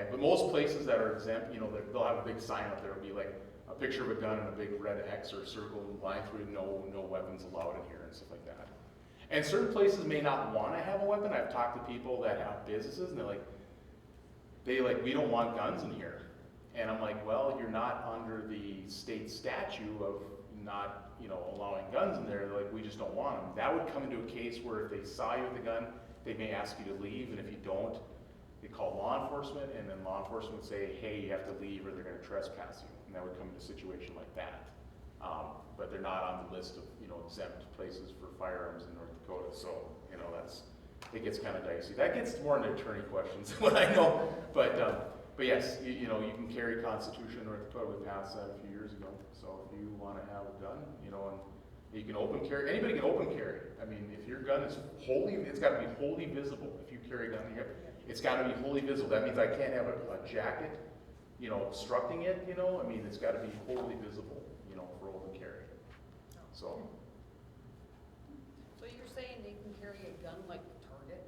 But most places that are exempt, you know, they'll have a big sign up there. It'll be like a picture of a gun and a big red X or circle line through no weapons allowed in here and stuff like that. And certain places may not want to have a weapon. I've talked to people that have businesses and they're like, we don't want guns in here. And I'm like, well, you're not under the state statute of not, you know, allowing guns in there. They're like, we just don't want them. That would come into a case where if they saw you with a gun, they may ask you to leave, and if you don't, they call law enforcement, and then law enforcement would say, hey, you have to leave or they're going to trespass you. And that would come into a situation like that. But they're not on the list of, you know, exempt places for firearms in North Dakota. So, you know, it gets kind of dicey. That gets more into attorney questions, what I know. But yes, you know, you can carry Constitution in North Dakota. We passed that a few years ago. So if you want to have a gun, you know, and you can open carry. Anybody can open carry. I mean, if your gun is it's got to be wholly visible. If you carry a gun, it's got to be wholly visible. That means I can't have a jacket, you know, obstructing it. You know, I mean, it's got to be wholly visible, you know, for open carry. So. So you're saying they can carry a gun like Target?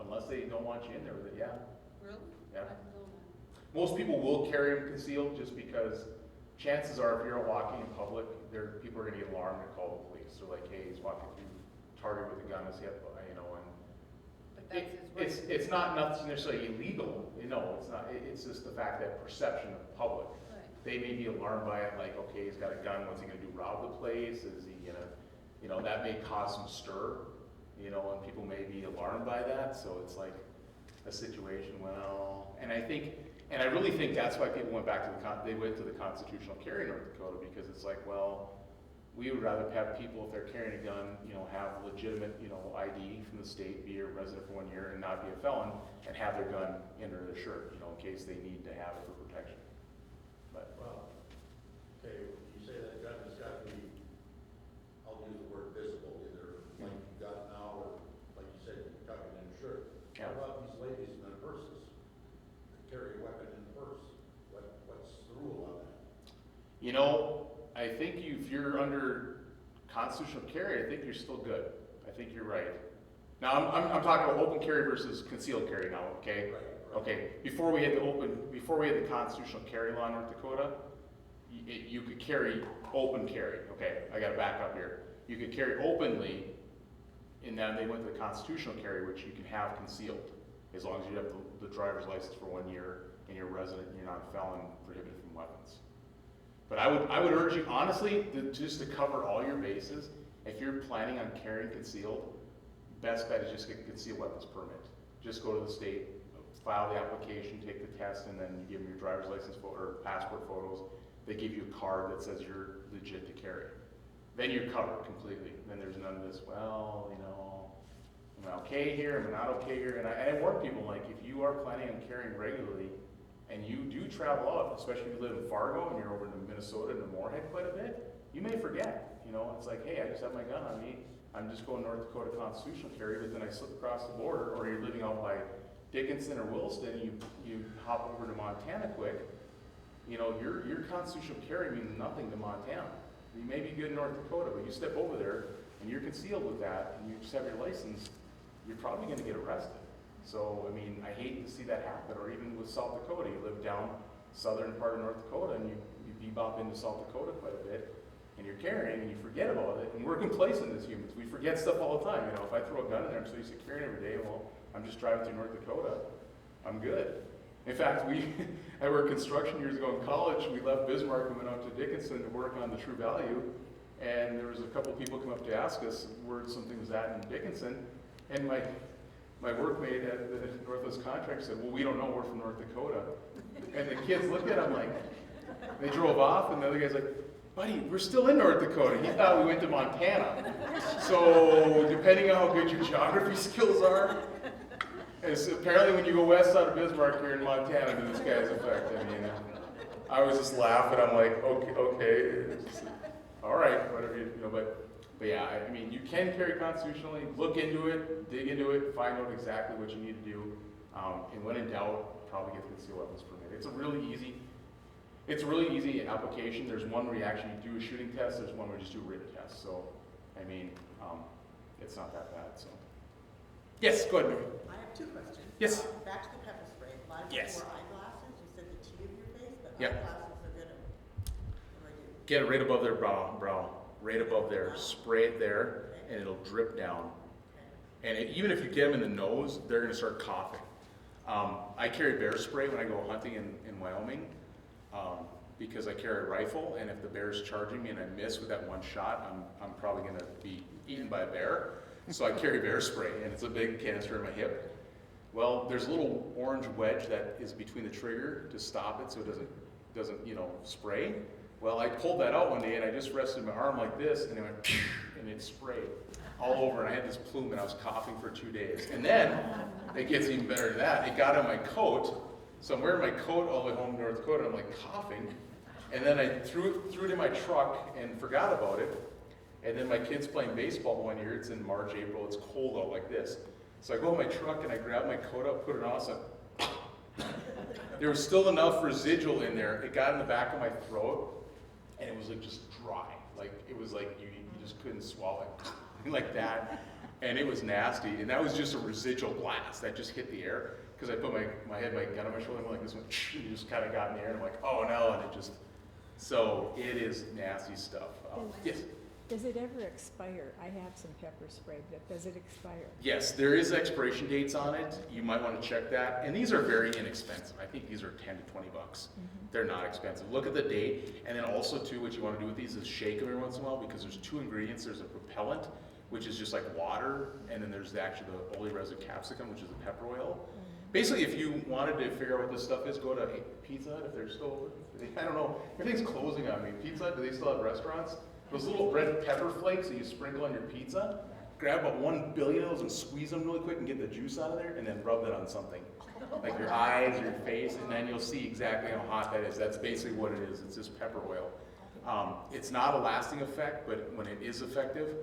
Unless they don't want you in there with it, yeah. Really? Yeah. I didn't know that. Most people will carry them concealed just because chances are if you're walking in public, people are going to get alarmed and call the police. They're like, hey, he's walking through Target with a gun, you know, and But that's his right. it's not necessarily illegal. You know, it's not. It's just the fact that perception of the public. Right. They may be alarmed by it, like, okay, he's got a gun. What's he going to do? Rob the place? Is he gonna, you know, that may cause some stir. You know, and people may be alarmed by that. So it's like a situation. Well, and I really think that's why people went back to they went to the constitutional carry in North Dakota, because it's like, well, we would rather have people, if they're carrying a gun, you know, have legitimate, you know, ID from the state, be a resident for 1 year, and not be a felon, and have their gun under their shirt, you know, in case they need to have it for protection. But Well, okay, you say that gun has got to be, I'll use the word visible, either like you got now, or like you said, you tuck it in a shirt. Yeah. What about these ladies in their purses? They carry a weapon in the purse. What's the rule on that? you know, I think if you're under constitutional carry, I think you're still good. I think you're right. Now, I'm talking about open carry versus concealed carry now, okay? Right. Okay, before we had the constitutional carry law in North Dakota, you could carry open carry. Okay, I gotta back up here. You could carry openly, and then they went to the constitutional carry, which you can have concealed, as long as you have the driver's license for 1 year and you're a resident and you're not a felon prohibited from weapons. But I would urge you, honestly, just to cover all your bases, if you're planning on carrying concealed, best bet is just get a concealed weapons permit. Just go to the state, file the application, take the test, and then you give them your driver's license or passport photos. They give you a card that says you're legit to carry. Then you're covered completely. Then there's none of this, well, you know, am I okay here, am I not okay here? And I warn people, like, if you are planning on carrying regularly, and you do travel out, especially if you live in Fargo and you're over in Minnesota and Moorhead quite a bit, you may forget, you know, it's like, hey, I just have my gun on me, I'm just going North Dakota constitutional carry, but then I slip across the border, or you're living out by Dickinson or Williston, you hop over to Montana quick, you know, your constitutional carry means nothing to Montana. You may be good in North Dakota, but you step over there and you're concealed with that, and you just have your license, you're probably gonna get arrested. So, I mean, I hate to see that happen, or even with South Dakota, you live down southern part of North Dakota and you bebop into South Dakota quite a bit, and you're carrying and you forget about it, and we're complacent as humans. We forget stuff all the time, you know, if I throw a gun in there, I'm so used to carrying every day, well, I'm just driving through North Dakota. I'm good. In fact, I worked construction years ago in college. We left Bismarck and went out to Dickinson to work on the True Value. And there was a couple people come up to ask us where something was at in Dickinson. And my workmate at the Northwest Contract said, well, we don't know, we're from North Dakota. And the kids looked at him like, they drove off, and the other guy's like, buddy, we're still in North Dakota. He thought we went to Montana. So depending on how good your geography skills are, apparently when you go west side of Bismarck, you're in Montana to this guy's effect. I mean, I was just laughing. I'm like, okay, all right, whatever, but yeah, I mean, you can carry constitutionally. Look into it, dig into it, find out exactly what you need to do, and when in doubt, probably get the concealed weapons permit. It's a really easy application. There's one where you actually do a shooting test. There's one where you just do a written test. So, I mean, it's not that bad. So, yes, go ahead, Mary. I have two questions. Yes. Back to the pepper spray. A lot of people Yes. wear eyeglasses. You said the T of your face, but Yep. eyeglasses are good. What do I do? Get it right above their brow, right above there. Spray it there, and it'll drip down. And even if you get them in the nose, they're going to start coughing. I carry bear spray when I go hunting in Wyoming because I carry a rifle, and if the bear's charging me and I miss with that one shot, I'm probably going to be eaten by a bear. So I carry bear spray, and it's a big canister in my hip. Well, there's a little orange wedge that is between the trigger to stop it so it doesn't spray. Well, I pulled that out one day, and I just rested my arm like this, and it went, and it sprayed all over, and I had this plume, and I was coughing for 2 days. And then, it gets even better than that. It got on my coat, so I'm wearing my coat all the way home to North Dakota, and I'm like coughing. And then I threw it in my truck and forgot about it. And then my kid's playing baseball one year. It's in March, April. It's cold out like this. So I go in my truck and I grab my coat up, put it on. So there was still enough residual in there. It got in the back of my throat, and it was like just dry. Like it was like you just couldn't swallow it like that. And it was nasty. And that was just a residual blast that just hit the air. Because I put my gun on my shoulder, and like this one, and just kind of got in the air. And I'm like, oh no, and it just. So it is nasty stuff. Yes. Does it ever expire? I have some pepper spray, but does it expire? Yes, there is expiration dates on it. You might want to check that. And these are very inexpensive. I think these are 10 to 20 bucks. Mm-hmm. They're not expensive. Look at the date. And then also too, what you want to do with these is shake them every once in a while, because there's two ingredients. There's a propellant, which is just like water, and then there's actually the oleoresin capsicum, which is the pepper oil. Mm-hmm. Basically, if you wanted to figure out what this stuff is, go to Pizza Hut if they're still open. I don't know. Everything's closing on me. Pizza Hut, do they still have restaurants? Those little red pepper flakes that you sprinkle on your pizza, grab about 1 billion of those and squeeze them really quick and get the juice out of there, and then rub that on something. Like your eyes or your face, and then you'll see exactly how hot that is. That's basically what it is. It's just pepper oil. It's not a lasting effect, but when it is effective,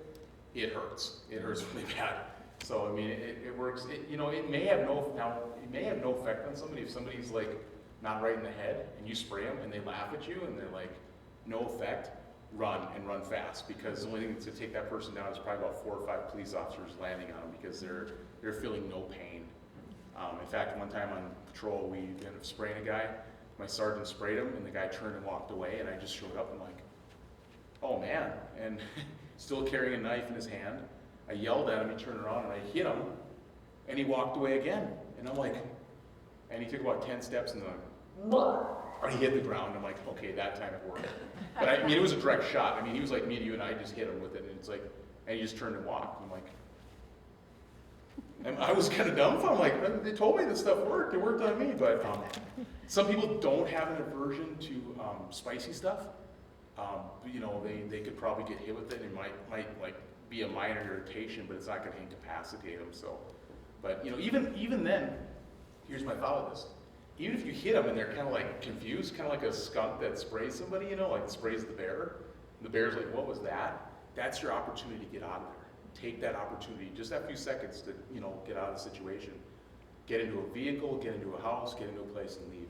it hurts. It hurts really bad. So, I mean, it works. It may have no effect on somebody if somebody's like not right in the head, and you spray them, and they laugh at you, and they're like, no effect. Run and run fast, because the only thing to take that person down is probably about 4 or 5 police officers landing on them, because they're feeling no pain. In fact, one time on patrol, we ended up spraying a guy. My sergeant sprayed him, and the guy turned and walked away, and I just showed up and like, oh man, and still carrying a knife in his hand. I yelled at him, he turned around, and I hit him, and he walked away again. And I'm like, and he took about 10 steps, and he hit the ground. I'm like, okay, that time it worked. But I mean, it was a direct shot. I mean, he was like me to you, and I just hit him with it, and it's like, and he just turned and walked. I'm like, and I was kind of dumbfounded. I'm like, they told me this stuff worked. It worked on me. But some people don't have an aversion to spicy stuff. They could probably get hit with it, and it might like be a minor irritation, but it's not going to incapacitate them. So, but even then, here's my thought of this. Even if you hit them and they're kind of like confused, kind of like a skunk that sprays somebody, like sprays the bear. The bear's like, what was that? That's your opportunity to get out of there. Take that opportunity, just that few seconds to, get out of the situation. Get into a vehicle, get into a house, get into a place and leave.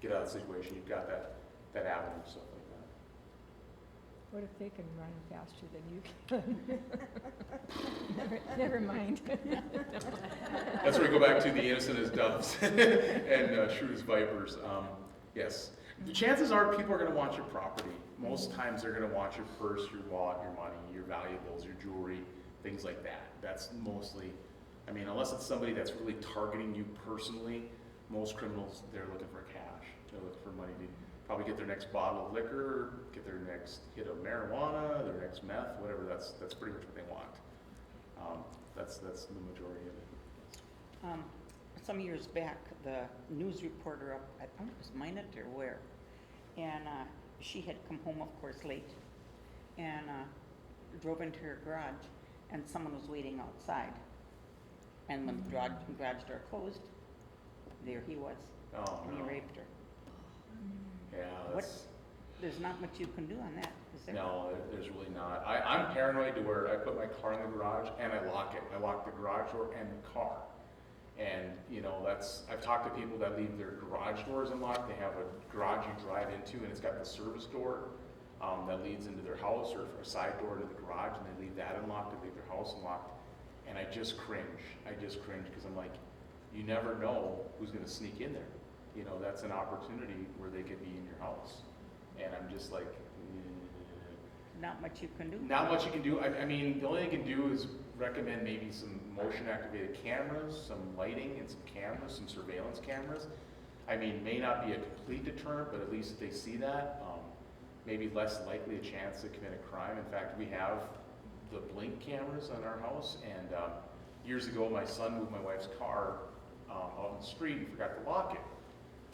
Get out of the situation. You've got that avenue, stuff like that. What if they can run faster than you can? never mind. That's where we go back to the innocent as doves and shrewd as vipers. Yes. The chances are people are going to want your property. Most times they're going to want your purse, your wallet, your money, your valuables, your jewelry, things like that. That's mostly I mean, unless it's somebody that's really targeting you personally, most criminals, they're looking for cash. They're looking for money to probably get their next bottle of liquor, get their next hit of marijuana, their next meth, whatever. That's pretty much what they want. That's the majority of it. Some years back, the news reporter up, I don't know if it was Minot or where, and she had come home, of course, late, and drove into her garage, and someone was waiting outside. And when the garage door closed, there he was, Oh, and he no. raped her. Yeah, that's, There's not much you can do on that, is there? no, there's really not. I'm paranoid to where I put my car in the garage and I lock it. I lock the garage door and the car. And, you know, I've talked to people that leave their garage doors unlocked. They have a garage you drive into and it's got the service door that leads into their house, or a side door to the garage, and they leave that unlocked, they leave their house unlocked. And I just cringe because I'm like, you never know who's gonna sneak in there. You know, that's an opportunity where they could be in your house. And I'm just like, Not much you can do? not much you can do. I mean, the only thing you can do is recommend maybe some motion activated cameras, some lighting and some cameras, some surveillance cameras. I mean, may not be a complete deterrent, but at least if they see that, maybe less likely a chance to commit a crime. In fact, we have the blink cameras on our house, and years ago my son moved my wife's car out in the street and forgot to lock it.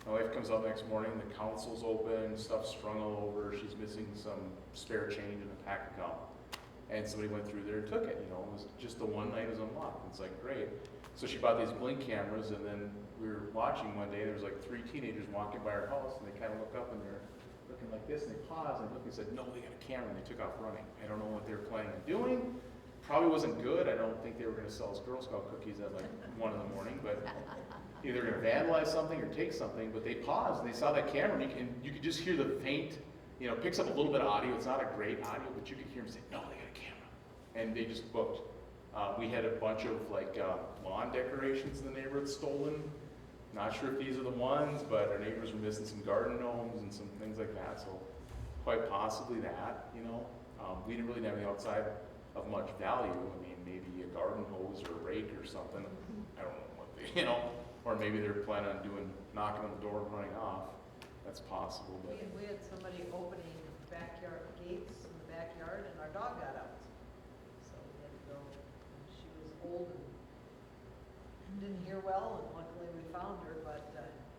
My wife comes out the next morning, the console's open, stuff's strung all over, she's missing some spare change in a pack of gum. And somebody went through there and took it, you know, it was just the one night it was unlocked. It's like, great. So she bought these blink cameras, and then we were watching one day, there was like 3 teenagers walking by our house, and they kind of look up and they're looking like this, and they paused and looked and said, no, they got a camera, and they took off running. I don't know what they were planning on doing. Probably wasn't good. I don't think they were gonna sell us Girl Scout cookies at like 1 in the morning, but either gonna vandalize something or take something. But they paused and they saw that camera, and you could just hear the faint, you know, it picks up a little bit of audio. It's not a great audio, but you could hear them say, no, they got a camera. And they just booked. We had a bunch of like lawn decorations in the neighborhood stolen. Not sure if these are the ones, but our neighbors were missing some garden gnomes and some things like that. So quite possibly that, you know. We didn't really have any outside of much value. I mean, maybe a garden hose or a rake or something. I don't know what they, you know, or maybe they're planning on knocking on the door and running off. That's possible, but. We had somebody opening backyard gates in the backyard, and our dog got out. So we had to go, and she was old and didn't hear well, and luckily we found her, but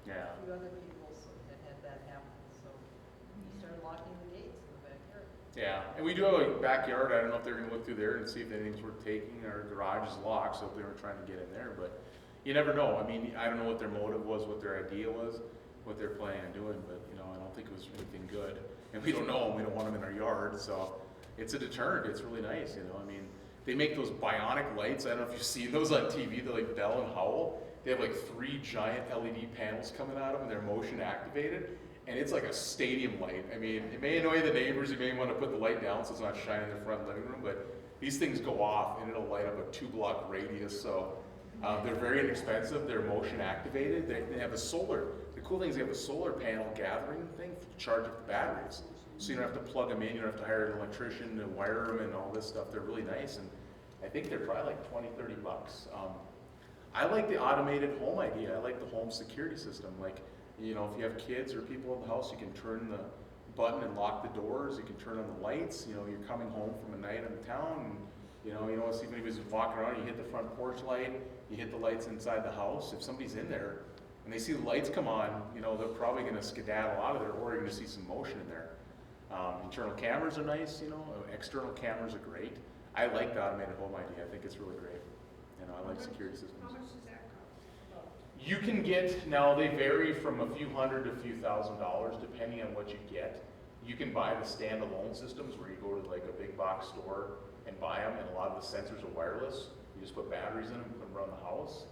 Yeah. a few other people had that happen, so we started locking the gates in the backyard. Yeah, and we do have a backyard. I don't know if they're gonna look through there and see if anything's worth taking. Our garage is locked, so if they were trying to get in there, but you never know. I mean, I don't know what their motive was, what their idea was, what they're planning on doing, but you know, I don't think it was anything good. And we don't know them, we don't want them in our yard, so it's a deterrent. It's really nice, you know. I mean, they make those bionic lights. I don't know if you've seen those on TV. They're like Bell and Howell. They have like 3 giant LED panels coming out of them, and they're motion activated. And it's like a stadium light. I mean, it may annoy the neighbors. You may want to put the light down so it's not shining in their front living room, but these things go off and it'll light up a 2-block radius. So they're very inexpensive. They're motion activated. They have a solar. The cool thing is they have a solar panel gathering thing to charge up the batteries. So you don't have to plug them in. You don't have to hire an electrician to wire them and all this stuff. They're really nice. And I think they're probably like 20, 30 bucks. I like the automated home idea. I like the home security system. Like, you know, if you have kids or people in the house, you can turn the button and lock the doors. You can turn on the lights. You know, you're coming home from a night in the town, and you don't want to see if anybody's walking around. You hit the front porch light. You hit the lights inside the house. If somebody's in there and they see the lights come on, you know, they're probably going to skedaddle out of there, or you're going to see some motion in there. Internal cameras are nice. You know, external cameras are great. I like the automated home idea. I think it's really great. You know, I like security systems. How much does that cost? You can get, now they vary from a few hundred to a few $1,000s depending on what you get. You can buy the standalone systems where you go to like a big box store and buy them, and a lot of the sensors are wireless. You just put batteries in them and run the house.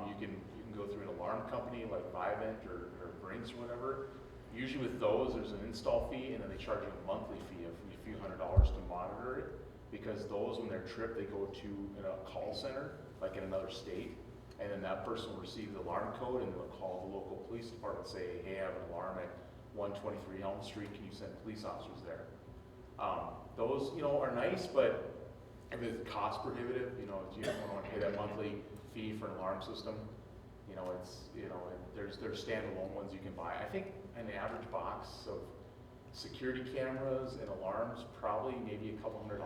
You can go through an alarm company like Vivint or Brinks or whatever. Usually with those, there's an install fee, and then they charge you a monthly fee of a few $100s to monitor it. Because those, when they're tripped, they go to a call center, like in another state. And then that person will receive the alarm code, and they'll call the local police department and say, hey, I have an alarm at 123 Elm Street, can you send police officers there? Those, you know, are nice, but if it's cost prohibitive, you know, if you don't want to pay that monthly fee for an alarm system, you know, there's standalone ones you can buy. I think an average box of security cameras and alarms, probably maybe a couple $100,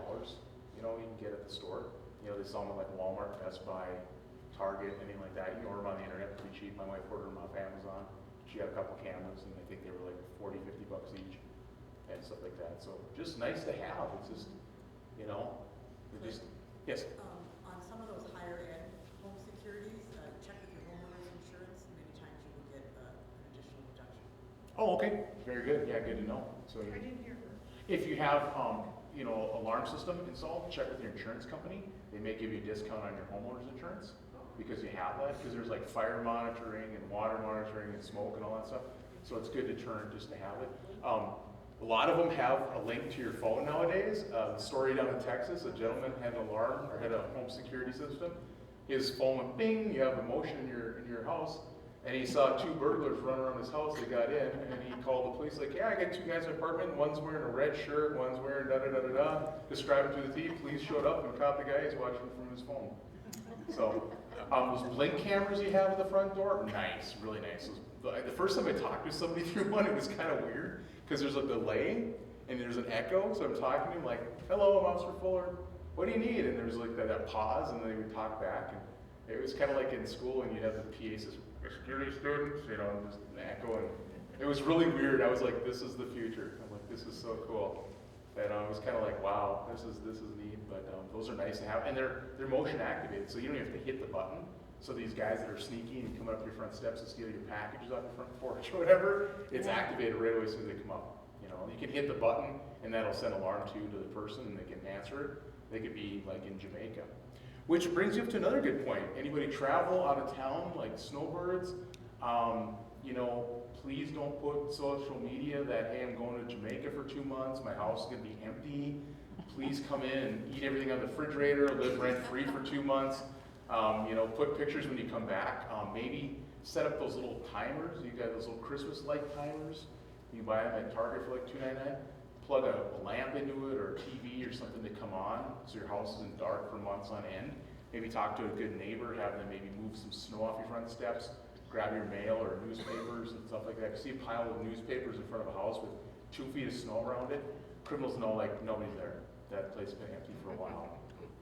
you know, you can get at the store. You know, they sell them at like Walmart, Best Buy, Target, anything like that. You can order them on the internet pretty cheap. My wife ordered them off Amazon. She got a couple cameras, and I think they were like 40, 50 bucks each, and stuff like that. So just nice to have. It's just, you know, yes. On some of those higher end home securities, check with your homeowner's insurance. Many times you will get an additional deduction. Oh, okay. Very good. Yeah, good to know. So I didn't hear her. if you have, you know, alarm system installed, check with your insurance company. They may give you a discount on your homeowner's insurance because you have that, because there's like fire monitoring and water monitoring and smoke and all that stuff. So it's good to turn just to have it. A lot of them have a link to your phone nowadays. Story down in Texas, a gentleman had an alarm or had a home security system. His phone went bing, you have a motion in your house, and he saw two burglars run around his house. They got in, and he called the police like, yeah, I got two guys in the apartment. One's wearing a red shirt, one's wearing da-da-da-da-da. Described it to the thief. Police showed up and caught the guy. He's watching from his phone. So those blink cameras you have at the front door, nice, really nice. The first time I talked to somebody through one, it was kind of weird because there's a delay and there's an echo. So I'm talking to him like, hello, I'm Officer Fuller. What do you need? And there's like that pause, and then he would talk back. And it was kind of like in school when you have the PA system, security students, you know, just an echo. And it was really weird. I was like, this is the future. I'm like, this is so cool. And it was kind of like, wow, this is neat. But those are nice to have, and they're motion activated, so you don't have to hit the button. So these guys that are sneaky and coming up your front steps to steal your packages on your front porch or whatever, it's activated right away as soon as they come up. You know, you can hit the button, and that'll send an alarm to the person, and they can answer it. They could be like in Jamaica. Which brings you up to another good point. Anybody travel out of town, like snowbirds, you know, please don't put social media that, hey, I'm going to Jamaica for 2 months, my house is gonna be empty. Please come in and eat everything on the refrigerator, live rent-free for 2 months. You know, put pictures when you come back. Maybe set up those little timers. You got those little Christmas light timers. You buy them at Target for like $2.99. Plug a lamp into it or a TV or something to come on so your house isn't dark for months on end. Maybe talk to a good neighbor, have them maybe move some snow off your front steps, grab your mail or newspapers and stuff like that. If you see a pile of newspapers in front of a house with 2 feet of snow around it, criminals know like nobody's there. That place has been empty for a while.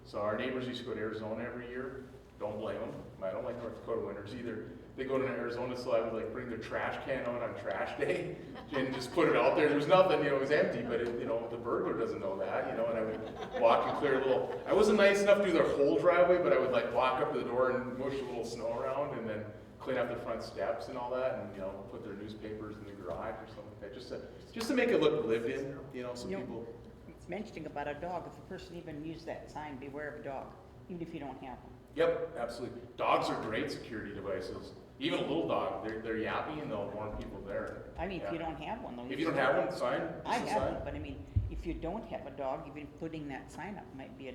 So our neighbors used to go to Arizona every year. Don't blame them. I don't like North Dakota winters either. They go to Arizona, so I would like bring their trash can out on trash day and just put it out there. There was nothing, you know, it was empty, but it, you know, the burglar doesn't know that, you know, and I would walk and clear a little. I wasn't nice enough to do their whole driveway, but I would like walk up to the door and mush a little snow around and then clean up the front steps and all that, and, you know, put their newspapers in the garage or something like that, just to make it look lived in, you know, so people. Mentioning about a dog, if the person even used that sign, beware of a dog, even if you don't have one. Yep, absolutely. Dogs are great security devices. Even a little dog, they're yappy and they'll warn people there. I mean, if you don't have one, though. If you don't have one, sign. I just a have sign. one, but I mean, if you don't have a dog, even putting that sign up might be a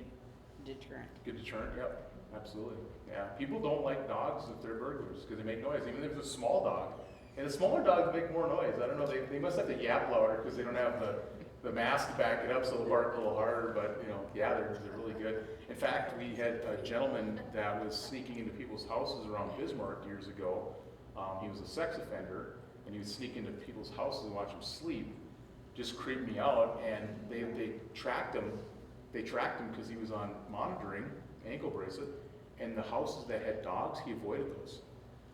deterrent. Good deterrent, yep, absolutely. Yeah, people don't like dogs if they're burglars because they make noise, even if it's a small dog. And the smaller dogs make more noise. I don't know, they must have to yap louder because they don't have the mask to back it up, so they'll bark a little harder, but you know, yeah, they're really good. In fact, we had a gentleman that was sneaking into people's houses around Bismarck years ago. He was a sex offender, and he would sneak into people's houses and watch them sleep. Just creeped me out, and they tracked him. They tracked him because he was on monitoring, ankle bracelet, and the houses that had dogs, he avoided those.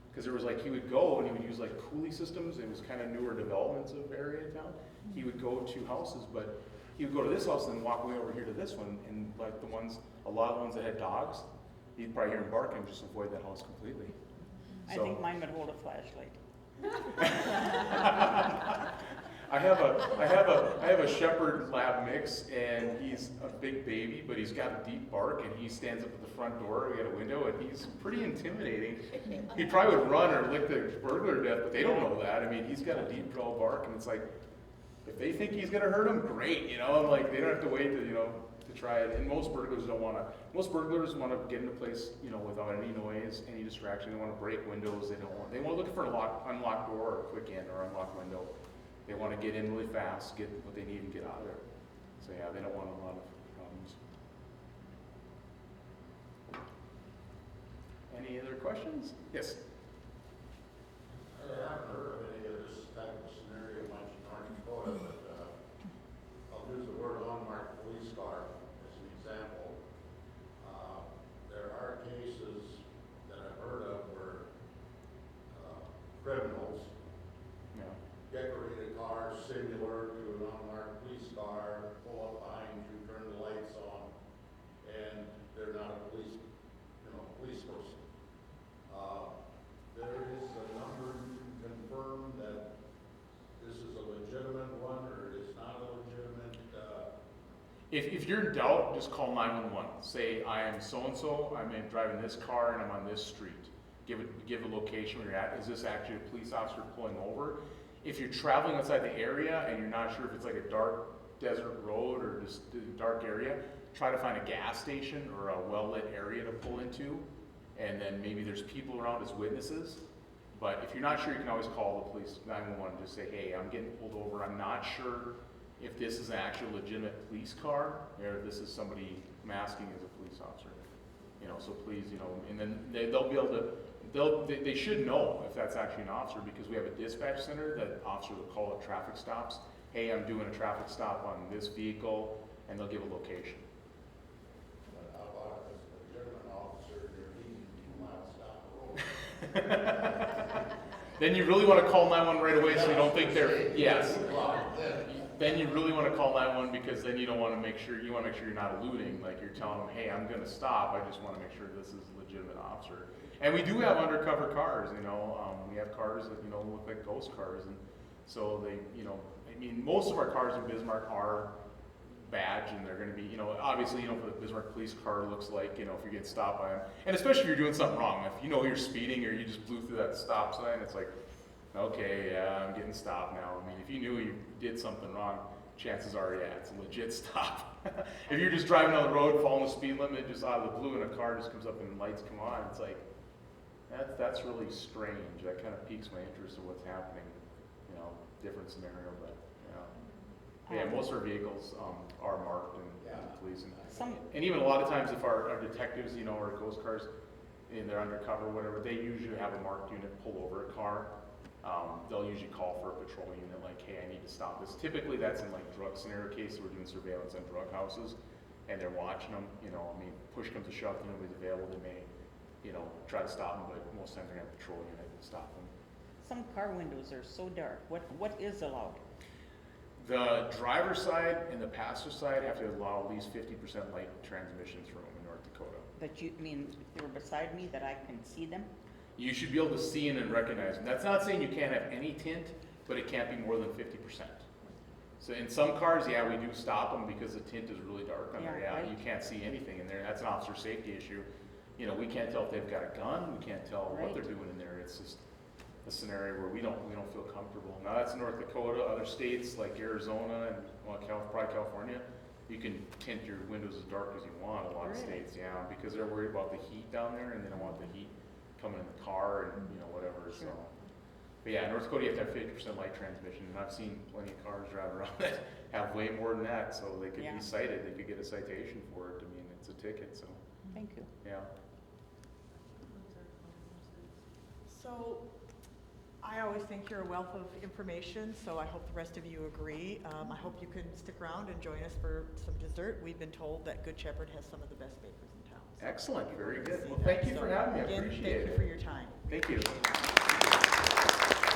Because there was like, he would go and he would use like coolie systems. It was kind of newer developments of area in town. He would go to houses, but he would go to this house and then walk way over here to this one. And like a lot of the ones that had dogs, he'd probably hear him barking and just avoid that house completely. I think mine would hold a flashlight. I have a Shepherd Lab mix, and he's a big baby, but he's got a deep bark, and he stands up at the front door. We got a window, and he's pretty intimidating. He probably would run or lick the burglar to death, but they don't know that. I mean, he's got a deep drawl bark, and it's like, if they think he's gonna hurt them, great, you know. Like they don't have to wait to, you know, to try it. And most burglars don't want to. Most burglars want to get into a place, you know, without any noise, any distraction. They want to break windows. They want looking for a unlocked door or a quick in or unlocked window. They want to get in really fast, get what they need, and get out of there. So yeah, they don't want a lot of problems. Any other questions? Yes. I haven't heard of any of this type of scenario much in North Dakota, but, I'll use the word unmarked police car as an example. There are cases that I've heard of where, criminals Yeah. decorate a car similar to an unmarked police car, pull up behind you, turn the lights on, and they're not a police, police person. There is a number you can confirm that this is a legitimate one or it is not a legitimate, If you're in doubt, just call 911. Say, I am so-and-so, I'm driving this car and I'm on this street. Give a location where you're at. Is this actually a police officer pulling over? If you're traveling outside the area and you're not sure if it's like a dark desert road or just a dark area, try to find a gas station or a well-lit area to pull into. And then maybe there's people around as witnesses. But if you're not sure, you can always call the police 911 and just say, hey, I'm getting pulled over. I'm not sure if this is an actual legitimate police car or if this is somebody masking as a police officer. So please, and then they'll be able to, they should know if that's actually an officer because we have a dispatch center that officer will call it traffic stops. Hey, I'm doing a traffic stop on this vehicle, and they'll give a location. but how about if it's a legitimate officer, they're leaving 2 miles down the road? Then you really want to call 911 right away so you don't think they're, yes. Then, Then you really want to call 911 because then you don't want to make sure, you want to make sure you're not eluding, like you're telling them, hey, I'm going to stop, I just want to make sure this is a legitimate officer. And we do have undercover cars, we have cars that, look like ghost cars, and so they, most of our cars in Bismarck are badged, and they're going to be, obviously, for the Bismarck police car looks like, if you get stopped by them, and especially if you're doing something wrong, if you're speeding or you just blew through that stop sign, it's like, okay, yeah, I'm getting stopped now. If you knew you did something wrong, chances are, yeah, it's a legit stop. If you're just driving down the road, following the speed limit, just out of the blue, and a car just comes up and lights come on, it's like, that's really strange. That kind of piques my interest in what's happening. Different scenario, but yeah, most of our vehicles are marked and police, and even a lot of times if our detectives, or ghost cars, and they're undercover, whatever, they usually have a marked unit pull over a car. They'll usually call for a patrol unit, like, hey, I need to stop this. Typically, that's in like drug scenario cases. We're doing surveillance on drug houses, and they're watching them. Push comes to shove, nobody's available. They may, try to stop them, but most times they're gonna have a patrol unit and stop them. Some car windows are so dark. What is allowed? The driver's side and the passenger side have to allow at least 50% light transmission through them in North Dakota. That you mean if they were beside me that I can see them? You should be able to see and recognize them. That's not saying you can't have any tint, but it can't be more than 50%. So in some cars, yeah, we do stop them because the tint is really dark on there. Yeah, Yeah, right. you can't see anything in there. That's an officer safety issue. We can't tell if they've got a gun. We can't tell what Right. they're doing in there. It's just a scenario where we don't feel comfortable. Now that's North Dakota. Other states like Arizona and probably California, you can tint your windows as dark as you want. A lot of Really? states, yeah, because they're worried about the heat down there, and they don't want the heat coming in the car and whatever. Sure. So, but yeah, in North Dakota you have to have 50% light transmission, and I've seen plenty of cars drive around that have way more than that, so they could Yeah. be cited. They could get a citation for it. It's a ticket. So Thank you. yeah. So, I always think you're a wealth of information, so I hope the rest of you agree. I hope you can stick around and join us for some dessert. We've been told that Good Shepherd has some of the best bakers in town. So Excellent. Very good. see Well, that. thank you So for having me. I again, appreciate it. Thank you for your time. Thank you.